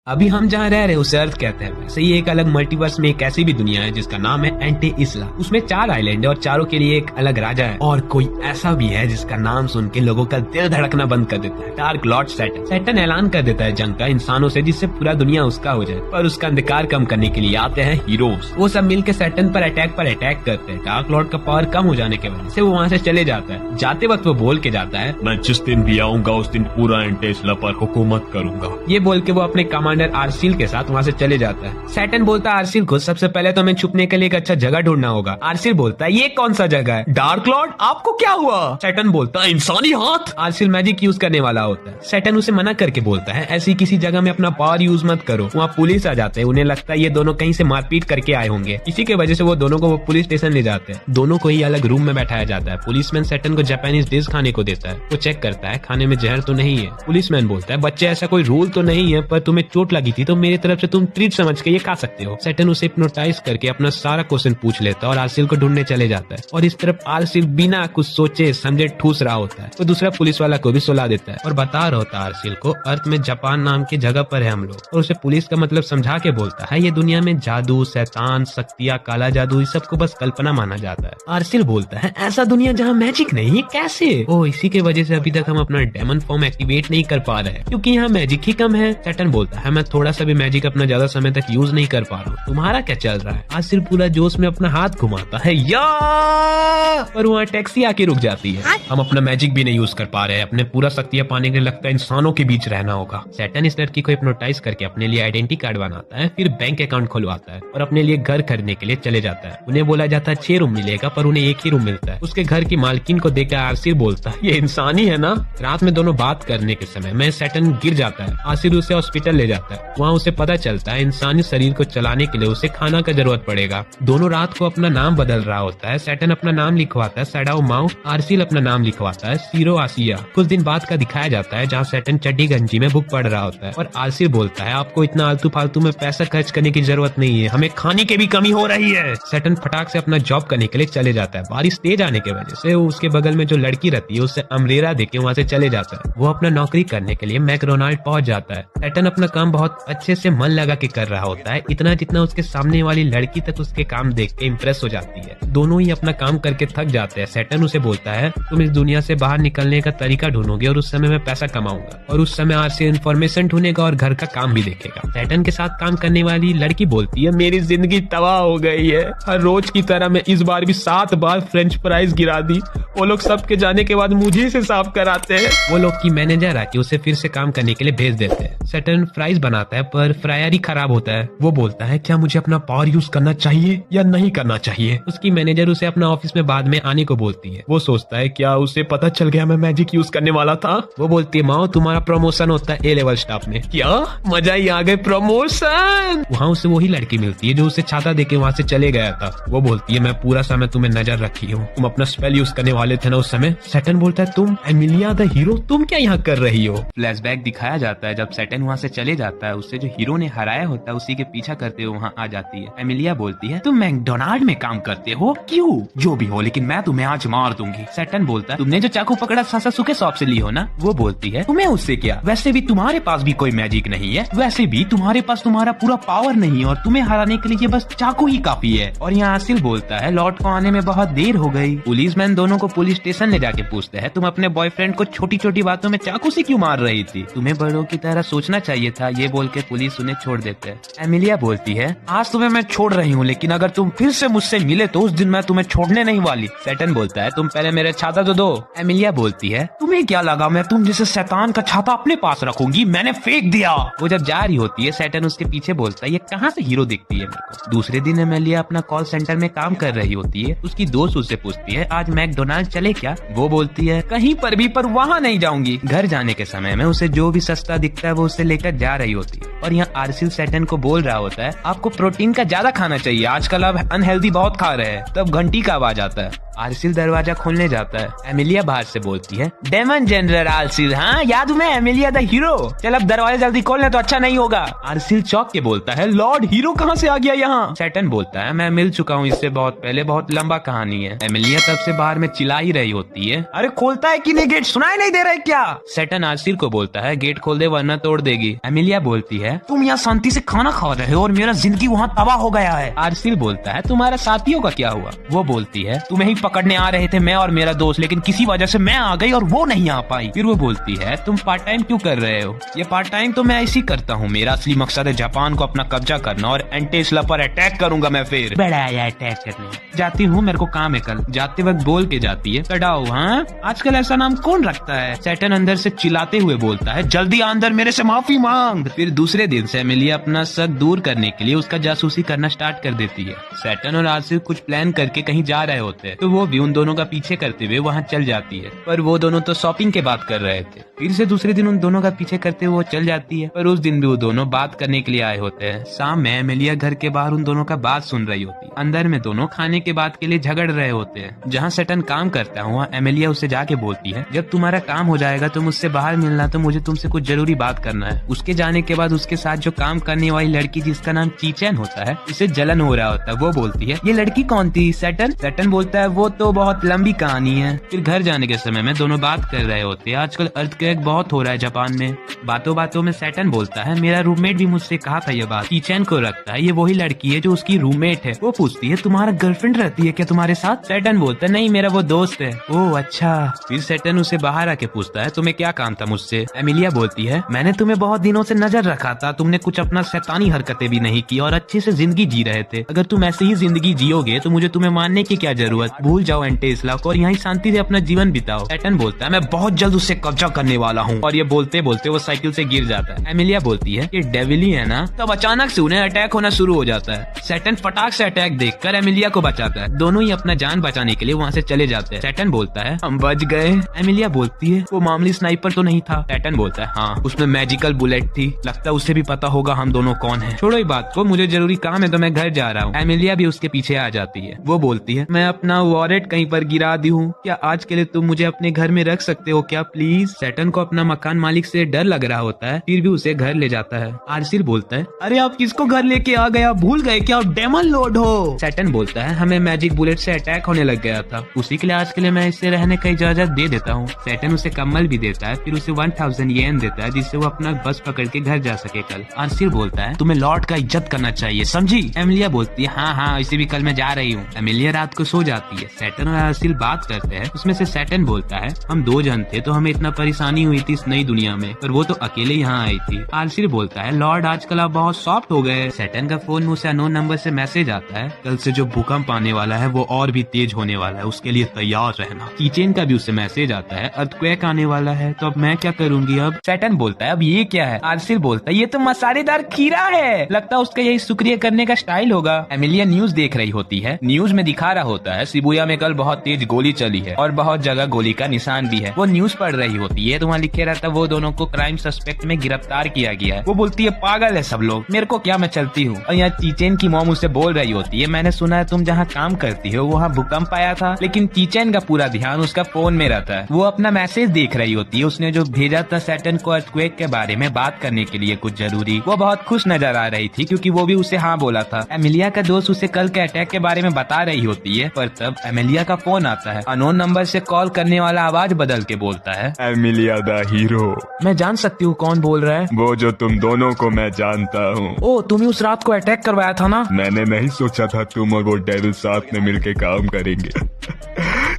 अभी हम जहाँ रह रहे हैं उसे अर्थ कहते हैं। वैसे ही एक अलग मल्टीवर्स में एक ऐसी भी दुनिया है जिसका नाम है एंटी इसला। उसमें 4 आइलैंड है और चारों के लिए एक अलग राजा है। और कोई ऐसा भी है जिसका नाम सुन के लोगों का दिल धड़कना बंद कर देता है, डार्क लॉर्ड सैटर्न। सैटर्न ऐलान कर देता है जंग का इंसानों से, जिससे पूरा दुनिया उसका हो जाए। पर उसका अंधकार कम करने के लिए आते हैं हीरोज। वो सब मिलकर सैटर्न पर अटैक करते हैं। डार्क लॉर्ड का पावर कम हो जाने की वजह से वो वहाँ से चले जाता है। जाते वक्त वो बोल के जाता है, मैं जिस दिन भी आऊंगा उस दिन पूरा एंटी इसला पर हुकूमत करूंगा। ये बोल के वो अपने कमांडर आर्सिल के साथ वहाँ से चले जाता है। सैटर्न बोलता है आर्सिल को, सबसे पहले तो हमें छुपने के लिए एक अच्छा जगह ढूंढना होगा। आर्सिल बोलता है, ये कौन सा जगह है? डार्क लॉर्ड आपको क्या हुआ? सैटर्न बोलता है, इंसानी हाथ। आर्सिल मैजिक यूज करने वाला होता है। सैटर्न उसे मना करके बोलता है, ऐसी किसी जगह में अपना पावर यूज मत करो। वहाँ पुलिस आ जाते हैं। उन्हें लगता है ये दोनों कहीं से मारपीट करके आए होंगे। इसी के वजह से वो दोनों को पुलिस स्टेशन ले जाते हैं। दोनों को ही अलग रूम में बैठाया जाता है। पुलिसमैन सैटर्न को जापानीज डिश खाने को देता है। वो चेक करता है खाने में जहर तो नहीं है। पुलिसमैन बोलता है, बच्चे ऐसा कोई रूल तो नहीं है, पर तुम्हें चोट लगी थी तो मेरी तरफ से तुम ट्रीट समझ के ये खा सकते हो। सैटर्न उसे हिप्नोटाइज करके अपना सारा क्वेश्चन पूछ लेता है और आर्सिल को ढूंढने चले जाता है। और इस तरफ आर्सिल बिना कुछ सोचे समझे ठूस रहा होता है। वो दूसरा पुलिस वाला को भी सुला देता है और बता रहा होता है आर्सिल को, अर्थ में जापान नाम की जगह पर है हम लोग। और उसे पुलिस का मतलब समझा के बोलता है, ये दुनिया में जादू, शैतान, शक्तियाँ, काला जादू, इस सबको बस कल्पना माना जाता है। आर्सिल बोलता है, ऐसा दुनिया जहाँ मैजिक नहीं है कैसे? ओ, इसी के वजह से अभी तक हम अपना डेमन फॉर्म एक्टिवेट नहीं कर पा रहे हैं, क्योंकि यहाँ मैजिक ही कम है। सैटर्न बोलता है, मैं थोड़ा सा भी मैजिक अपना ज्यादा समय तक यूज नहीं कर पा रहा हूँ। तुम्हारा क्या चल रहा है? आर्सिल पूरा जोश में अपना हाथ घुमाता है, या पर वहाँ टैक्सी आके रुक जाती है। हम अपना मैजिक भी नहीं यूज कर पा रहे हैं। अपने पूरा शक्तियाँ पाने के लिए लगता है इंसानों के बीच रहना होगा। सैटर्न इस लड़की को हिप्नोटाइज करके अपने लिए आइडेंटिटी कार्ड बनाता है, फिर बैंक अकाउंट खुलवाता है और अपने लिए घर खरीदने के लिए चले जाता है। उन्हें बोला जाता है 6 रूम मिलेगा, पर उन्हें 1 ही रूम मिलता है। उसके घर की मालकिन को देखकर आर्सिल बोलता है, ये इंसानी है ना? रात में दोनों बात करने के समय में सैटर्न गिर जाता है। आर्सिल उसे हॉस्पिटल ले जाता है। वहाँ उसे पता चलता है इंसानी शरीर को चलाने के लिए उसे खाना का जरूरत पड़ेगा। दोनों रात को अपना नाम बदल रहा होता है। सैटर्न अपना नाम लिखवाता है सैडाओ माओ, आर्सिल अपना नाम लिखवाता है सीरो आसिया। कुछ दिन बाद का दिखाया जाता है जहाँ सैटर्न चड्डी गंजी में बुक पढ़ रहा होता है और आर्सिल बोलता है, आपको इतना आलतू फालतू में पैसा खर्च करने की जरूरत नहीं है, हमें खाने की भी कमी हो रही है। सैटर्न फटाक से अपना जॉब करने के लिए चले जाता है। बारिश तेज आने की वजह से उसके बगल में जो लड़की रहती है उससे अम्ब्रेला देके वहाँ से चले जाता है। वो अपना नौकरी करने के लिए मैकडोनाल्ड पहुंच जाता है। सैटर्न अपना काम बहुत अच्छे से मन लगा के कर रहा होता है, इतना जितना उसके सामने वाली लड़की तक उसके काम देख के इम्प्रेस हो जाती है। दोनों ही अपना काम करके थक जाते हैं। सैटर्न उसे बोलता है, तुम इस दुनिया से बाहर निकलने का तरीका ढूंढोगे और उस समय मैं पैसा कमाऊंगा और उस समय आर्सिल इन्फॉर्मेशन ढूंढेगा और घर का काम भी देखेगा। सैटर्न के साथ काम करने वाली लड़की बोलती है, मेरी जिंदगी तबाह हो गई है। हर रोज की तरह मैं इस बार भी 7 बार फ्रेंच फ्राइज गिरा दी। वो लोग सबके जाने के बाद मुझे से साफ कराते हैं। वो लोग की मैनेजर आके उसे फिर से काम करने के लिए भेज देते हैं। सैटर्न फ्राइज बनाता है पर फ्रायर ही खराब होता है। वो बोलता है, क्या मुझे अपना पावर यूज करना चाहिए या नहीं करना चाहिए? उसकी मैनेजर उसे अपना ऑफिस में बाद में आने को बोलती है। वो सोचता है, क्या उसे पता चल गया मैं मैजिक यूज करने वाला था? वो बोलती है, माओ तुम्हारा प्रमोशन होता है A लेवल स्टाफ में। क्या मजा ही आ गए, प्रमोशन। वहाँ उसे वही लड़की मिलती है जो उसे छाता देके वहाँ से चले गया था। वो बोलती है, मैं पूरा समय तुम्हें नजर रखी हूँ, तुम अपना स्पेल यूज करने वाले थे ना उस समय। सैटर्न बोलता है, तुम एमिलिया द हीरो, तुम क्या यहाँ कर रही हो? फ्लैशबैक दिखाया जाता है जब सैटर्न वहाँ से चले जाता है। उससे जो हीरो ने हराया होता है उसी के पीछा करते हुए वहाँ आ जाती है। एमिलिया बोलती है, तुम मैकडोनाल्ड में काम करते हो? क्यों? जो भी हो, लेकिन मैं तुम्हें आज मार दूंगी। सैटर्न बोलता है, तुमने जो चाकू पकड़ा सासासू के शॉप से ली हो ना? वो बोलती है, तुम्हें उससे क्या? वैसे भी तुम्हारे पास भी कोई मैजिक नहीं है, वैसे भी तुम्हारे पास तुम्हारा पूरा पावर नहीं है और तुम्हें हराने के लिए बस चाकू ही काफी है। और यहाँ आर्सिल बोलता है, लॉर्ड को आने में बहुत देर हो गई। पुलिसमैन दोनों को पुलिस स्टेशन ले जाके पूछते हैं, तुम अपने बॉयफ्रेंड को छोटी छोटी बातों में चाकू से क्यों मार रही थी? तुम्हें बड़ों की तरह सोचना चाहिए था। ये बोल के पुलिस उन्हें छोड़ देते हैं। एमिलिया बोलती है, आज तुम्हें मैं छोड़ रही हूँ, लेकिन अगर तुम फिर से मुझसे मिले तो उस दिन मैं तुम्हें छोड़ने नहीं वाली। सैटर्न बोलता है, तुम पहले मेरे छाता तो दो। एमिलिया बोलती है, तुम्हें क्या लगा मैं तुम जैसे शैतान का छाता अपने पास रखूंगी? मैंने फेंक दिया। वो जब जा रही होती है, सैटर्न उसके पीछे बोलता है, ये कहाँ से हीरो दिखती है मेरे को? दूसरे दिन एमिलिया अपना कॉल सेंटर में काम कर रही होती है। उसकी दोस्त उससे पूछती है, आज मैकडोनाल्ड चले क्या? वो बोलती है, कहीं पर भी, पर वहाँ नहीं जाऊंगी। घर जाने के समय में उसे जो भी सस्ता दिखता है वो उसे लेकर जा रही होती है। और यहाँ आर्सिल सैटर्न को बोल रहा होता है, आपको प्रोटीन का ज्यादा खाना चाहिए, आजकल आप अनहेल्दी बहुत खा रहे हैं। तब घंटी का आवाज आता है। आर्सिल दरवाजा खोलने जाता है। एमिलिया बाहर से बोलती है, डेमन जनरल आर्सिल, हाँ याद मैं एमिलिया द हीरो, चल अब दरवाजा जल्दी खोल ले तो अच्छा नहीं होगा। आर्सिल चौंक के बोलता है, लॉर्ड हीरो कहाँ से आ गया यहाँ? सैटर्न बोलता है, मैं मिल चुका हूँ इससे बहुत पहले, बहुत लंबा कहानी है। एमिलिया तब से बाहर में चिल्ला ही रही होती है, अरे खोलता है कि नहीं गेट, सुनाई नहीं दे रहा है क्या? सैटर्न आर्सिल को बोलता है, गेट खोल दे वरना तोड़ देगी। एमिलिया बोलती है, है तुम यहाँ शांति से खाना खा रहे हो और मेरा जिंदगी वहाँ तबाह हो गया है। आरसिल बोलता है तुम्हारा साथियों का क्या हुआ? वो बोलती है तुम्हें ही पकड़ने आ रहे थे मैं और मेरा दोस्त, लेकिन किसी वजह से मैं आ गई और वो नहीं आ पाई। फिर वो बोलती है तुम पार्ट टाइम क्यों कर रहे हो? ये पार्ट टाइम तो मैं ऐसी करता हूँ, मेरा असली मकसद है जापान को अपना कब्जा करना और एंटेस्ला पर अटैक करूंगा मैं। फिर बड़ा आया अटैक करने जाती हूँ, मेरे को काम है कल। जाते वक्त बोल के जाती है कडाओ, हाँ आजकल ऐसा नाम कौन रखता है? सैटर्न अंदर से चिल्लाते हुए बोलता है जल्दी अंदर मेरे से माफी मांग। फिर दूसरे दिन से एमिलिया अपना शक दूर करने के लिए उसका जासूसी करना स्टार्ट कर देती है। सैटर्न और आसिफ कुछ प्लान करके कहीं जा रहे होते हैं तो वो भी उन दोनों का पीछे करते हुए वहाँ चल जाती है, पर वो दोनों तो शॉपिंग के बात कर रहे थे। फिर से दूसरे दिन उन दोनों का पीछे करते हुए वो चल जाती है, पर उस दिन भी वो दोनों बात करने के लिए आए होते हैं। शाम में एमिलिया घर के बाहर उन दोनों का बात सुन रही होती है। अंदर में दोनों खाने के बात के लिए झगड़ रहे होते हैं। जहाँ सैटर्न काम करता है वहाँ एमिलिया उससे जाके बोलती है जब तुम्हारा काम हो जाएगा तो मुझसे बाहर मिलना, तो मुझे तुमसे कुछ जरूरी बात करना है। उसके जाने के बाद उसके साथ जो काम करने वाली लड़की जिसका नाम चीचेन होता है उसे जलन हो रहा होता है। वो बोलती है ये लड़की कौन थी सैटर्न बोलता है वो तो बहुत लंबी कहानी है। फिर घर जाने के समय में दोनों बात कर रहे होते हैं। आजकल अर्थक्वेक बहुत हो रहा है जापान में। बातों बातों में सैटर्न बोलता है मेरा रूममेट भी मुझसे कहा था ये बात। चीचेन को रखता है ये वही लड़की है जो उसकी रूममेट है। वो पूछती है तुम्हारा गर्लफ्रेंड रहती है क्या तुम्हारे साथ? सैटर्न बोलता है नहीं मेरा वो दोस्त है। ओह अच्छा। फिर सैटर्न उसे बाहर आके पूछता है तुम्हें क्या काम था मुझसे? एमिलिया बोलती है मैंने तुम्हें बहुत दिनों से नजर रखा था, तुमने कुछ अपना शैतानी हरकतें भी नहीं की और अच्छे से जिंदगी जी रहे थे। अगर तुम ऐसे ही जिंदगी जियोगे तो मुझे तुम्हें मानने की क्या जरूरत? भूल जाओ एंटेस्ला को और यहीं शांति से अपना जीवन बिताओ। सैटर्न बोलता है मैं बहुत जल्द उससे कब्जा करने वाला हूँ, और ये बोलते बोलते वो साइकिल से गिर जाता है। एमिलिया बोलती है ये डेविल ही है ना? तब अचानक से उन्हें अटैक होना शुरू हो जाता है। सैटर्न फटाक से अटैक देखकर एमिलिया को बचाता है। दोनों ही अपना जान बचाने के लिए वहाँ से चले जाते हैं। सैटर्न बोलता है हम बच गए। एमिलिया बोलती है वो मामूली स्नाइपर तो नहीं था? सैटर्न बोलता है हाँ उसमें मैजिकल बुलेट थी, लगता है उसे भी पता होगा हम दोनों कौन हैं। छोड़ो ये बात को, मुझे जरूरी काम है तो मैं घर जा रहा हूँ। एमिलिया भी उसके पीछे आ जाती है। वो बोलती है मैं अपना वॉलेट कहीं पर गिरा दी हूँ, क्या आज के लिए तुम मुझे अपने घर में रख सकते हो क्या प्लीज? सैटर्न को अपना मकान मालिक से डर लग रहा होता है, फिर भी उसे घर ले जाता है। आरसिल बोलता है अरे आप किसको घर लेके आ गया, भूल गए क्या आप डेमन लॉर्ड हो? सैटर्न बोलता है हमें मैजिक बुलेट से अटैक होने लग गया था, उसी के लिए आज के लिए मैं इससे रहने का इजाजत दे देता हूँ। सैटर्न उसे कम्बल भी देता है, फिर उसे 1000 येन देता है जिससे वो अपना बस पकड़ के घर जा सके कल। आरसिल बोलता है तुम्हें लॉर्ड का इज्जत करना चाहिए समझी? एमिलिया बोलती है हाँ इसे भी कल मैं जा रही हूँ। एमिलिया रात को सो जाती है। सैटर्न और आरसिल बात करते हैं। उसमें से सैटर्न बोलता है हम 2 जन थे तो हमें इतना परेशानी हुई थी इस नई दुनिया में, पर वो तो अकेले यहाँ आई थी। आरसिल बोलता है लॉर्ड आजकल आप बहुत सॉफ्ट हो गए। सैटर्न का फोन में उसे अननोन नंबर से मैसेज आता है कल से जो भूकंप आने वाला है वो और भी तेज होने वाला है, उसके लिए तैयार रहना। कीचेन का भी उसे मैसेज आता है अर्थक्वेक आने वाला है, तो अब मैं क्या करूंगी अब? सैटर्न बोलता है अब ये क्या है? आरसिल बोलता है ये तो मसालेदार खीरा है, लगता है उसका यही शुक्रिया करने का स्टाइल होगा। एमिलिया न्यूज देख रही होती है। न्यूज में दिखा रहा होता है शिबुया में कल बहुत तेज गोली चली है और बहुत जगह गोली का निशान भी है। वो न्यूज पढ़ रही होती है तो वहाँ लिखे रहता है वो दोनों को क्राइम सस्पेक्ट में गिरफ्तार किया गया है। वो बोलती है पागल है सब लोग, मेरे को क्या, मैं चलती हूँ। और यहाँ चीचेन की मॉम उसे बोल रही होती है मैंने सुना है तुम जहाँ काम करती हो वहाँ भूकंप आया था, लेकिन चीचेन का पूरा ध्यान उसका फोन में रहता है। वो अपना मैसेज देख रही होती है, उसने जो भेजा था सैटर्न को अर्थक्वेक के बारे में बात करने के लिए कुछ जरूरी। वो बहुत खुश नजर आ रही थी क्योंकि वो भी उसे हाँ बोला था। एमिलिया का दोस्त उसे कल के अटैक के बारे में बता रही होती है, पर तब एमिलिया का फोन आता है। अननोन नंबर से कॉल करने वाला आवाज बदल के बोलता है एमिलिया द हीरो। मैं जान सकती हूँ कौन बोल रहा है? वो जो तुम दोनों को मैं जानता हूँ। ओ तुम्हें उस रात को अटैक करवाया था ना? मैंने नहीं सोचा था तुम और वो डेविल साथ में मिलके काम करेंगे।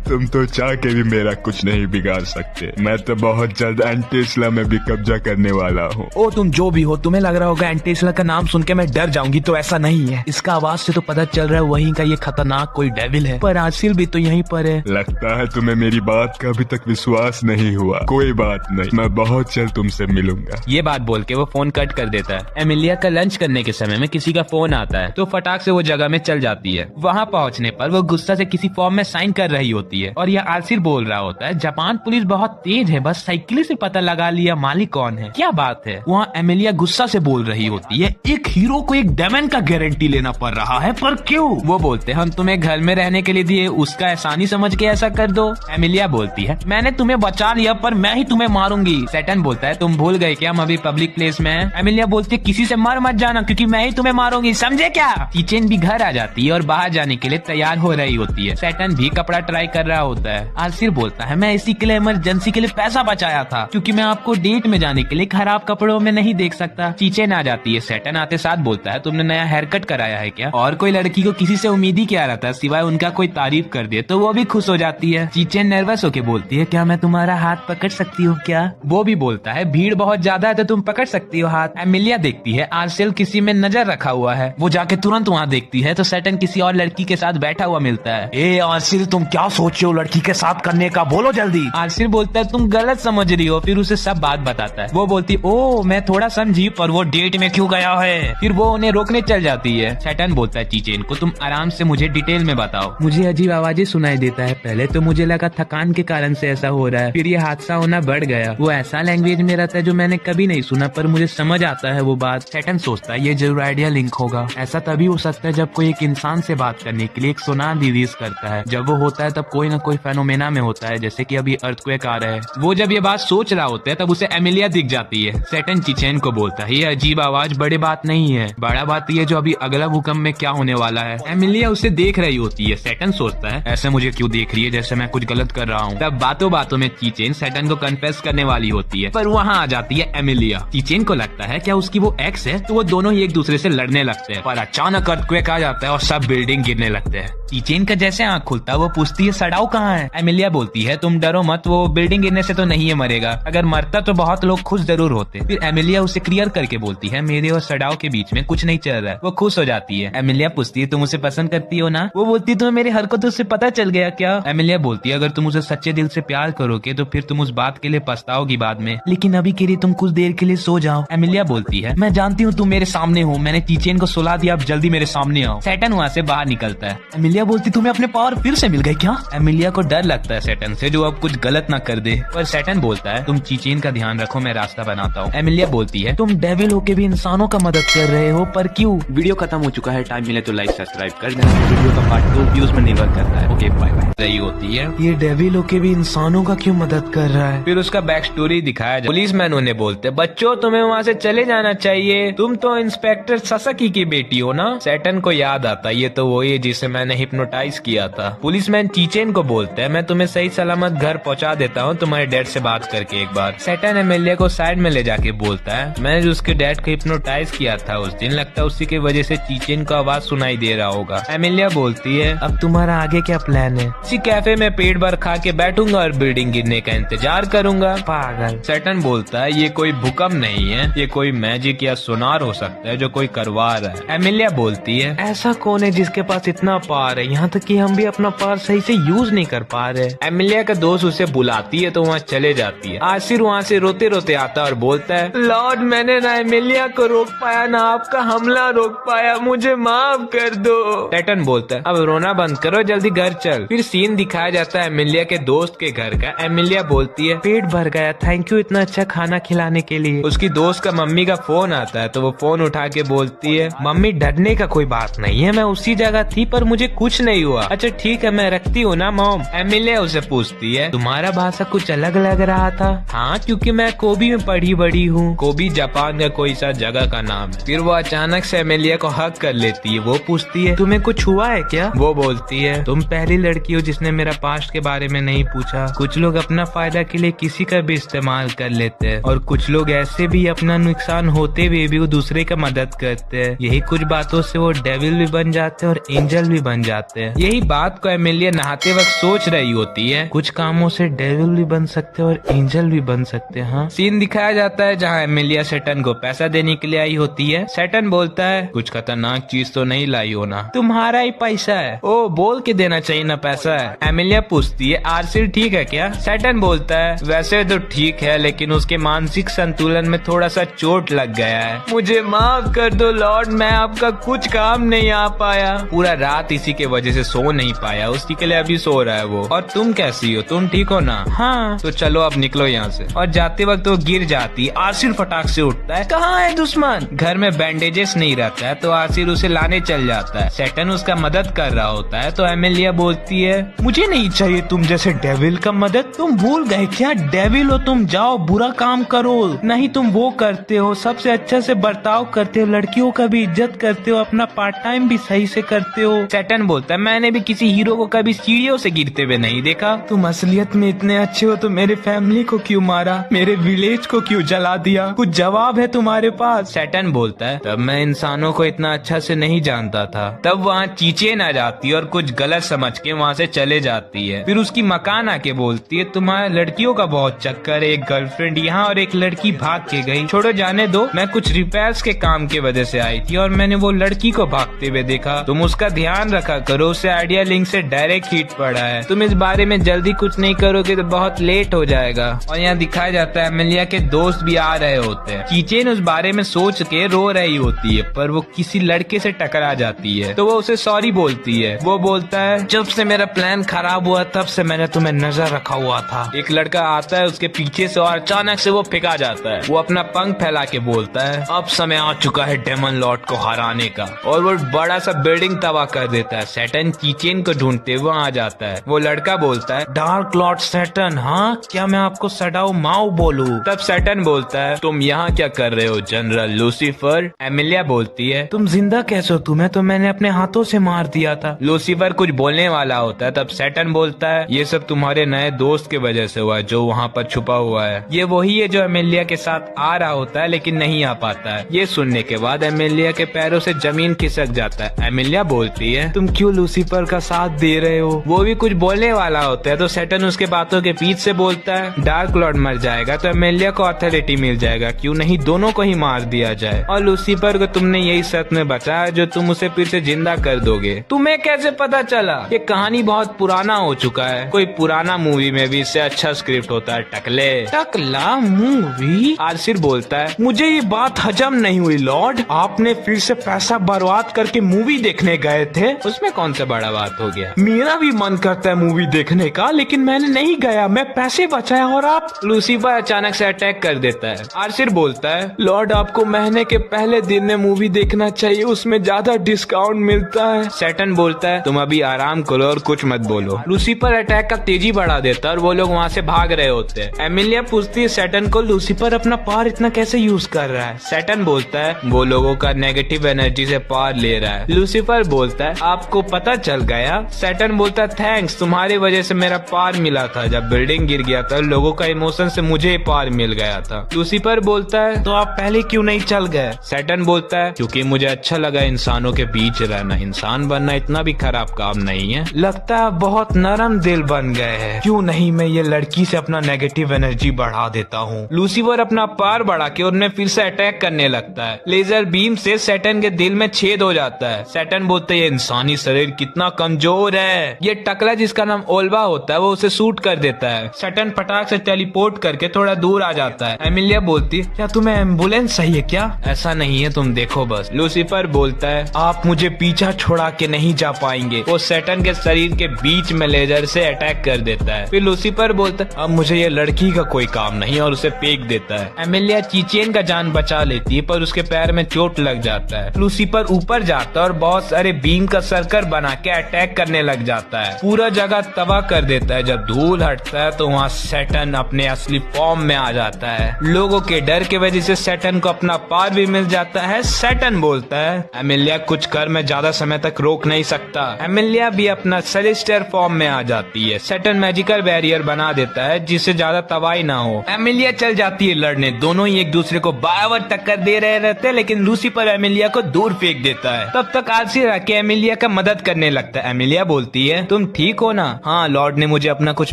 तुम तो चाह के भी मेरा कुछ नहीं बिगाड़ सकते। मैं तो बहुत जल्द एंटेस्ला में भी कब्जा करने वाला हूँ। ओ तुम जो भी हो, तुम्हें लग रहा होगा एंटेस्ला का नाम सुन के मैं डर जाऊंगी, तो ऐसा नहीं है। इसका आवाज से तो पता चल रहा है वहीं का ये खतरनाक कोई डेविल है, पर आरसिल भी तो यहीं पर है। लगता है तुम्हें मेरी बात का अभी तक विश्वास नहीं हुआ। कोई बात नहीं, मैं बहुत जल्द तुमसे मिलूंगा। ये बात बोल के वो फोन कट कर देता है। एमिलिया का लंच करने के समय में किसी का फोन आता है तो फटाक से वो जगह में चल जाती है। वहाँ पहुँचने पर वो गुस्सा से किसी फॉर्म में साइन कर रही होती है और यह आरसिल बोल रहा होता है जापान पुलिस बहुत तेज है, बस साइकिल से पता लगा लिया मालिक कौन है। क्या बात है? वहाँ एमिलिया गुस्सा से बोल रही होती है एक हीरो को एक डेमन का गारंटी लेना पड़ रहा है, पर क्यों? वो बोलते हैं हम तुम्हें घर में रहने के लिए दिए, उसका एहसानी समझ के ऐसा कर दो। एमिलिया बोलती है मैंने तुम्हें बचा लिया पर मैं ही तुम्हें मारूंगी। सैटर्न बोलता है तुम भूल गए क्या हम अभी पब्लिक प्लेस में हैं? एमिलिया बोलती है किसी से मर मत जाना क्योंकि मैं ही तुम्हें मारूंगी, समझे क्या? किचन भी घर आ जाती है और बाहर जाने के लिए तैयार हो रही होती है। सैटर्न भी कपड़ा ट्राई कर रहा होता है। आसिर बोलता है मैं इसी के लिए इमरजेंसी के लिए पैसा बचाया था, क्योंकि मैं आपको डेट में जाने के लिए खराब कपड़ों में नहीं देख सकता। चीचेन आ जाती है। सैटन आते साथ बोलता है तुमने नया हेयर कट कराया है क्या? और कोई लड़की को किसी से उम्मीद ही क्या रहता सिवाय उनका कोई तारीफ कर दे, तो वो भी खुश हो जाती है। चीचेन नर्वस होके बोलती है क्या मैं तुम्हारा हाथ पकड़ सकती हूँ क्या? वो भी बोलता है भीड़ बहुत ज्यादा है तो तुम पकड़ सकती हो हाथ। एमिलिया देखती है आर्सिल किसी में नजर रखा हुआ है। वो जाके तुरंत वहाँ देखती है तो सैटन किसी और लड़की के साथ बैठा हुआ मिलता है। ए आर्सिल, तुम क्या सोच रहे हो लड़की के साथ करने का? बोलो जल्दी। आर्सिल बोलता है तुम गलत समझ रही हो। फिर उसे सब बात बताता है। वो बोलती ओ मैं थोड़ा समझी, पर वो डेट में क्यों गया है? फिर वो उन्हें रोकने चल जाती है। सैटन बोलता है चीचेन को तुम आराम से मुझे डिटेल में बताओ। मुझे अजीब आवाजें सुनाई देता है। पहले तो मुझे लगा थकान के कारण से ऐसा हो रहा है, फिर ये हादसा होना बढ़ गया। वो ऐसा लैंग्वेज में रहता है जो मैंने कभी नहीं सुना, पर मुझे समझ आता है वो बात। सैटन सोचता है ये जरूर आइडिया लिंक होगा। ऐसा तभी हो सकता है जब कोई एक इंसान से बात करने के लिए एक सोनार रिलीज करता है। जब वो होता है तब कोई ना कोई फेनोमेना में होता है, जैसे कि अभी अर्थक्वेक आ रहा है। वो जब ये बात सोच रहा होता है तब उसे एमिलिया दिख जाती है। सैटन चीचेन को बोलता है ये अजीब आवाज बड़ी बात नहीं है, बड़ा बात ये जो अभी अगला भूकंप में क्या होने वाला है। एमिलिया उसे देख रही होती है। सैटन सोचता है ऐसे मुझे क्यों देख रही है जैसे मैं कुछ गलत कर रहा हूँ। तब बातों बातों में चीचेन सैटन को कन्फेस करने वाली होती है, पर वहाँ आ जाती है एमिलिया। चीचेन को लगता है क्या उसकी वो एक्स है, तो वो दोनों ही एक दूसरे से लड़ने लगते हैं। पर अचानक अर्थक्वेक आ जाता है और सब बिल्डिंग गिरने लगते हैं। चीचेन का जैसे आँख खुलता है वो पूछती है सडाओ कहाँ है? एमिलिया बोलती है तुम डरो मत, वो बिल्डिंग गिरने से तो नहीं है मरेगा, अगर मरता तो बहुत लोग खुश जरूर होते। फिर एमिलिया उसे क्लियर करके बोलती है मेरे और सडाओ के बीच में कुछ नहीं चल रहा है। वो खुश हो जाती है। एमिलिया पूछती है तुम उसे पसंद करती हो ना? वो बोलती है तुम्हें मेरी हरकतों से पता चल गया क्या? एमिलिया बोलती है अगर तुम उसे सच्चे दिल से प्यार करोगे तो फिर तुम उस बात के लिए पछताओगी बाद में, लेकिन अभी के लिए तुम कुछ देर के लिए सो जाओ। एमिलिया बोलती है मैं जानती हूँ तुम मेरे सामने हो, मैंने चीचेन को सुला दिया, अब जल्दी मेरे सामने आओ। सैटन वहाँ से बाहर निकलता है। एमिलिया बोलती तुम्हें अपने पावर फिर से मिल गए क्या? एमिलिया को डर लगता है सैटन से जो अब कुछ गलत न कर दे, पर सैटन बोलता है तुम चीचेन का ध्यान रखो, मैं रास्ता बनाता हूँ। एमिलिया बोलती है तुम डेविल होके भी इंसानों का मदद कर रहे हो, पर क्यों? वीडियो खत्म हो चुका है, टाइम मिले तो लाइक सब्सक्राइब कर देना। वीडियो का पार्ट 2 व्यूज में निर्भर करता है। Okay bye bye. रही होती है ये डेविल होके भी इंसानों का क्यों मदद कर रहा है? फिर उसका बैक स्टोरी दिखाया। पुलिसमैन उन्हें बोलते बच्चों तुम्हें वहाँ से चले जाना चाहिए, तुम तो इंस्पेक्टर ससाकी की बेटी हो ना? सैटन को याद आता ये तो वही है जिसे मैंने हिप्नोटाइज किया था। पुलिसमैन चीचेन को बोलते हैं मैं तुम्हें सही सलामत घर पहुँचा देता हूँ तुम्हारे डैड से बात करके एक बार। सैटन एमिलिया को साइड में ले जाके बोलता है मैंने जो उसके डैड को हिप्नोटाइज किया था उस दिन, लगता है उसी की वजह से चीचेन को आवाज सुनाई दे रहा होगा। एमिलिया बोलती है अब तुम्हारा आगे क्या प्लान है? इसी कैफे में पेट भर खा के बैठूंगा और बिल्डिंग गिरने का इंतजार करूंगा। पागल। सैटन बोलता है ये कोई भूकंप नहीं है, ये कोई मैजिक या सोनार हो सकता है जो कोई करवा रहा है। एमिलिया बोलती है ऐसा कौन है जिसके पास इतना पावर है, यहाँ तक कि हम भी अपना पावर सही से यूज नहीं कर पा रहे। एमिलिया का दोस्त उसे बुलाती है तो वहाँ चले जाती है। आसिर वहाँ से रोते रोते आता है और बोलता है लॉर्ड मैंने ना एमिलिया को रोक पाया ना आपका हमला रोक पाया, मुझे माफ कर दो। सैटन बोलता है अब रोना बंद करो, जल्दी घर चल। फिर सीन दिखाया जाता है एमिलिया के दोस्त के घर का। एमिलिया बोलती है पेट भर गया, थैंक यू इतना अच्छा खाना खिलाने के लिए। उसकी दोस्त का मम्मी का फोन आता है तो वो फोन उठा के बोलती है मम्मी डरने का कोई बात नहीं है, मैं उसी जगह थी पर मुझे कुछ नहीं हुआ। अच्छा ठीक है मैं रखती हूँ ना मॉम। एमिलिया उसे पूछती है तुम्हारा भाषा कुछ अलग लग रहा था? हाँ क्योंकि मैं कोबी में पढ़ी बड़ी हूँ। कोबी जापान का कोई सा जगह का नाम है। फिर वो अचानक से एमिलिया को हक कर लेती है। वो पूछती है तुम्हें कुछ हुआ है क्या? वो बोलती है तुम पहली लड़की हो जिसने मेरा पास्ट के बारे में नहीं पूछा। कुछ लोग अपना फायदा के लिए किसी का भी इस्तेमाल कर लेते हैं और कुछ लोग ऐसे भी अपना नुकसान होते हुए भी वो दूसरे का मदद करते हैं। यही कुछ बातों से वो डेविल भी बन जाते हैं और एंजल भी बन जाते हैं। यही बात को एमिलिया नहाते वक्त सोच रही होती है। कुछ कामों से डेविल भी बन सकते हैं और एंजल भी बन सकते हैं। हाँ सीन दिखाया जाता है जहाँ एमिलिया सैटन को पैसा देने के लिए आई होती है। सैटन बोलता है कुछ खतरनाक चीज तो नहीं लाई हो ना? तुम्हारा ही पैसा है। ओ बोल के देना चाहिए ना पैसा है। एमिलिया पूछती है आर्सिल ठीक है क्या? सैटन बोलता है वैसे तो ठीक है लेकिन उसके मानसिक संतुलन में थोड़ा सा चोट लग गया है, मुझे माफ कर दो लॉर्ड, मैं आपका कुछ काम नहीं आ पाया। पूरा रात इसी के वजह से सो नहीं पाया, उसी के लिए अभी सो रहा है वो। और तुम कैसी हो, तुम ठीक हो ना? हाँ तो चलो अब निकलो यहाँ से। और जाते वक्त वो गिर जाती है। आसिर फटाक से उठता है कहाँ है दुश्मन? घर में बैंडेजेस नहीं रहता है तो आसिर उसे लाने चल जाता है। सैटन उसका मदद कर रहा होता है तो एमिलिया बोलती है मुझे नहीं चाहिए तुम जैसे डेविल का मदद, तुम भूल गए क्या डेविल हो तुम, जाओ बुरा काम करो। नहीं तुम वो करते हो, सबसे अच्छा से बर्ताव करते हो, लड़कियों का भी इज्जत करते हो, अपना पार्ट टाइम भी सही से करते हो। सैटन बोलता है मैंने भी किसी हीरो को कभी सीढ़ियों से गिरते हुए नहीं देखा। तुम असलियत में इतने अच्छे हो तो मेरे फैमिली को क्यों मारा, मेरे विलेज को क्यों जला दिया, कुछ जवाब है तुम्हारे पास? सैटर्न बोलता है तब मैं इंसानों को इतना अच्छा से नहीं जानता था। तब वहाँ चीचेन आ जाती है और कुछ गलत समझ के वहाँ से चले जाती है। फिर उसकी मकान आके बोलती है तुम्हारे लड़कियों का बहुत चक्कर है, एक गर्लफ्रेंड यहाँ और एक लड़की भाग के गई, छोड़ो जाने दो, मैं कुछ रिपेयर्स के काम की वजह से आई थी और मैंने वो लड़की को भागते हुए देखा। तुम उसका ध्यान रखा करो, उसे आइडिया लिंक से डायरेक्ट हिट पड़ा है, तुम इस बारे में जल्दी कुछ नहीं करोगे तो बहुत लेट हो जाएगा। और यहाँ दिखाया जाता है एमिलिया के दोस्त भी आ रहे होते हैं। चीचेन उस बारे में सोच के रो रही होती है पर वो किसी लड़के से टकरा जाती है तो वो उसे सॉरी बोलती है। वो बोलता है जब से मेरा प्लान खराब हुआ तब से मैंने तुम्हें नजर रखा हुआ था। एक लड़का आता है उसके पीछे से और अचानक से वो फेंका जाता है। वो अपना पंख फैला के बोलता है अब समय आ चुका है डेमन लॉर्ड को हराने का, और वो बड़ा सा बिल्डिंग तबाह कर देता है। सैटर्न चीचेन को ढूंढते हुए आ जाता है। वो लड़का बोलता है डार्क लॉर्ड सैटर्न, हाँ क्या मैं आपको सडाओ माओ बोलूं? तब सैटर्न बोलता है तुम यहाँ क्या कर रहे हो जनरल लूसीफर? एमिलिया बोलती है तुम जिंदा कैसे हो, तुम्हें तो मैंने अपने हाथों से मार दिया था। लूसीफर कुछ बोलने वाला होता है तब सैटर्न बोलता है ये सब तुम्हारे नए दोस्त की वजह से हुआ है जो वहाँ पर छुपा हुआ है। ये वही है जो एमिलिया के साथ आ रहा होता है लेकिन नहीं आ पाता है। ये सुनने के बाद एमिलिया के पैरों से जमीन खिसक जाता है। एमिलिया बोलती है तुम क्यों लूसीफर का साथ दे रहे हो? वो भी कुछ बोलने वाला होता है तो सैटर्न उसके बातों के बीच से बोलता है डार्क लॉर्ड मर जाएगा तो एमिलिया को अथॉरिटी मिल जाएगा, क्यों नहीं दोनों को ही मार दिया जाए। और लूसीफर को तुमने यही शर्त में बचाया जो तुम उसे फिर से जिंदा कर दोगे। तुम्हें कैसे पता चला? ये कहानी बहुत पुराना हो चुका है, कोई पुराना मूवी में भी इससे अच्छा स्क्रिप्ट होता है। टकले टकला मूवी? आसिर बोलता है मुझे ये बात हजम नहीं हुई लॉर्ड, आपने फिर से पैसा बर्बाद करके मूवी देखने गए थे, उसमें कौन सा बड़ा बात हो गया? मेरा भी मन करता है मूवी देखने का लेकिन मैंने नहीं गया, मैं पैसे बचाया और आप? लूसीफर अचानक से अटैक कर देता है। आसिर बोलता है लॉर्ड आपको महीने के पहले दिन में मूवी देखना चाहिए, उसमें ज्यादा डिस्काउंट मिलता है। सैटर्न बोलता है तुम अभी आराम करो और कुछ मत बोलो। लूसीफर अटैक का तेजी बढ़ा देता है और वो लोग वहाँ से भाग रहे होते हैं। एमिलिया पूछती है सैटर्न को लूसीफर अपना पावर इतना कैसे यूज कर रहा है? सैटर्न बोलता है वो लोगों का नेगेटिव एनर्जी से पावर ले रहा है। लूसीफर बोलता है आपको पता चल गया? सैटर्न बोलता है थैंक्स, तुम्हारी वजह से मेरा पावर मिला था, जब बिल्डिंग गिर गया था लोगों का इमोशन से मुझे पावर मिल गया था। लूसीफर बोलता है तो आप पहले क्यों नहीं चल गए? सैटर्न बोलता है क्योंकि मुझे अच्छा लगा इंसानों के बीच रहना, इंसान बनना इतना भी खराब काम नहीं है। लगता है बहुत नरम दिल बन गए हैं, क्यों नहीं मैं ये लड़की से अपना नेगेटिव एनर्जी बढ़ा देता हूँ। लूसीफर अपना पावर बढ़ा के उन्हें फिर से अटैक करने लगता है। लेजर बीम से सैटर्न के दिल में छेद हो जाता है। सैटर्न बोलते है ये इंसानी शरीर कितना कमजोर है। ये टकला जिसका नाम ओल्वा होता है वो उसे शूट कर देता है। सैटर्न फटाक से टेलीपोर्ट करके थोड़ा दूर आ जाता है। एमिलिया बोलती है क्या तुम्हें एम्बुलेंस चाहिए क्या? ऐसा नहीं है तुम देखो बस। लूसीफर बोलता है आप मुझे पीछा छोड़ा के नहीं जा पाएंगे। वो सैटर्न के शरीर के बीच में लेजर से अटैक कर देता है। फिर लूसीफर बोलता है अब मुझे ये लड़की का कोई काम नहीं और उसे फेंक देता है। एमिलिया चीचेन का जान बचा लेती है पर उसके पैर में चोट लग जाता है। लूसीफर ऊपर जाता है और बहुत सारे बीम का सर्कल बना के अटैक करने लग जाता है, पूरा जगह तबाह कर देता है। जब धूल हटता है तो वहाँ सैटर्न अपने असली फॉर्म में आ जाता है। लोगों के डर की वजह से सैटर्न को अपना पावर भी मिल जाता है। सैटर्न बोलता है एमिलिया कुछ कर मैं ज्यादा समय तक रोक नहीं सकता। एमिलिया भी अपना सेलेस्टियल फॉर्म में आ जाती है। सैटर्न मैजिकल बैरियर बना देता है जिससे ज्यादा तबाही ना हो। एमिलिया चल जाती है लड़ने, दोनों ही एक दूसरे को बराबर टक्कर दे रहे रहते हैं लेकिन लूसीफर एमिलिया को दूर फेंक देता है। तब तक आसिर आके एमिलिया का मदद करने लगता है। एमिलिया बोलती है तुम ठीक हो ना? हाँ लॉर्ड ने मुझे अपना कुछ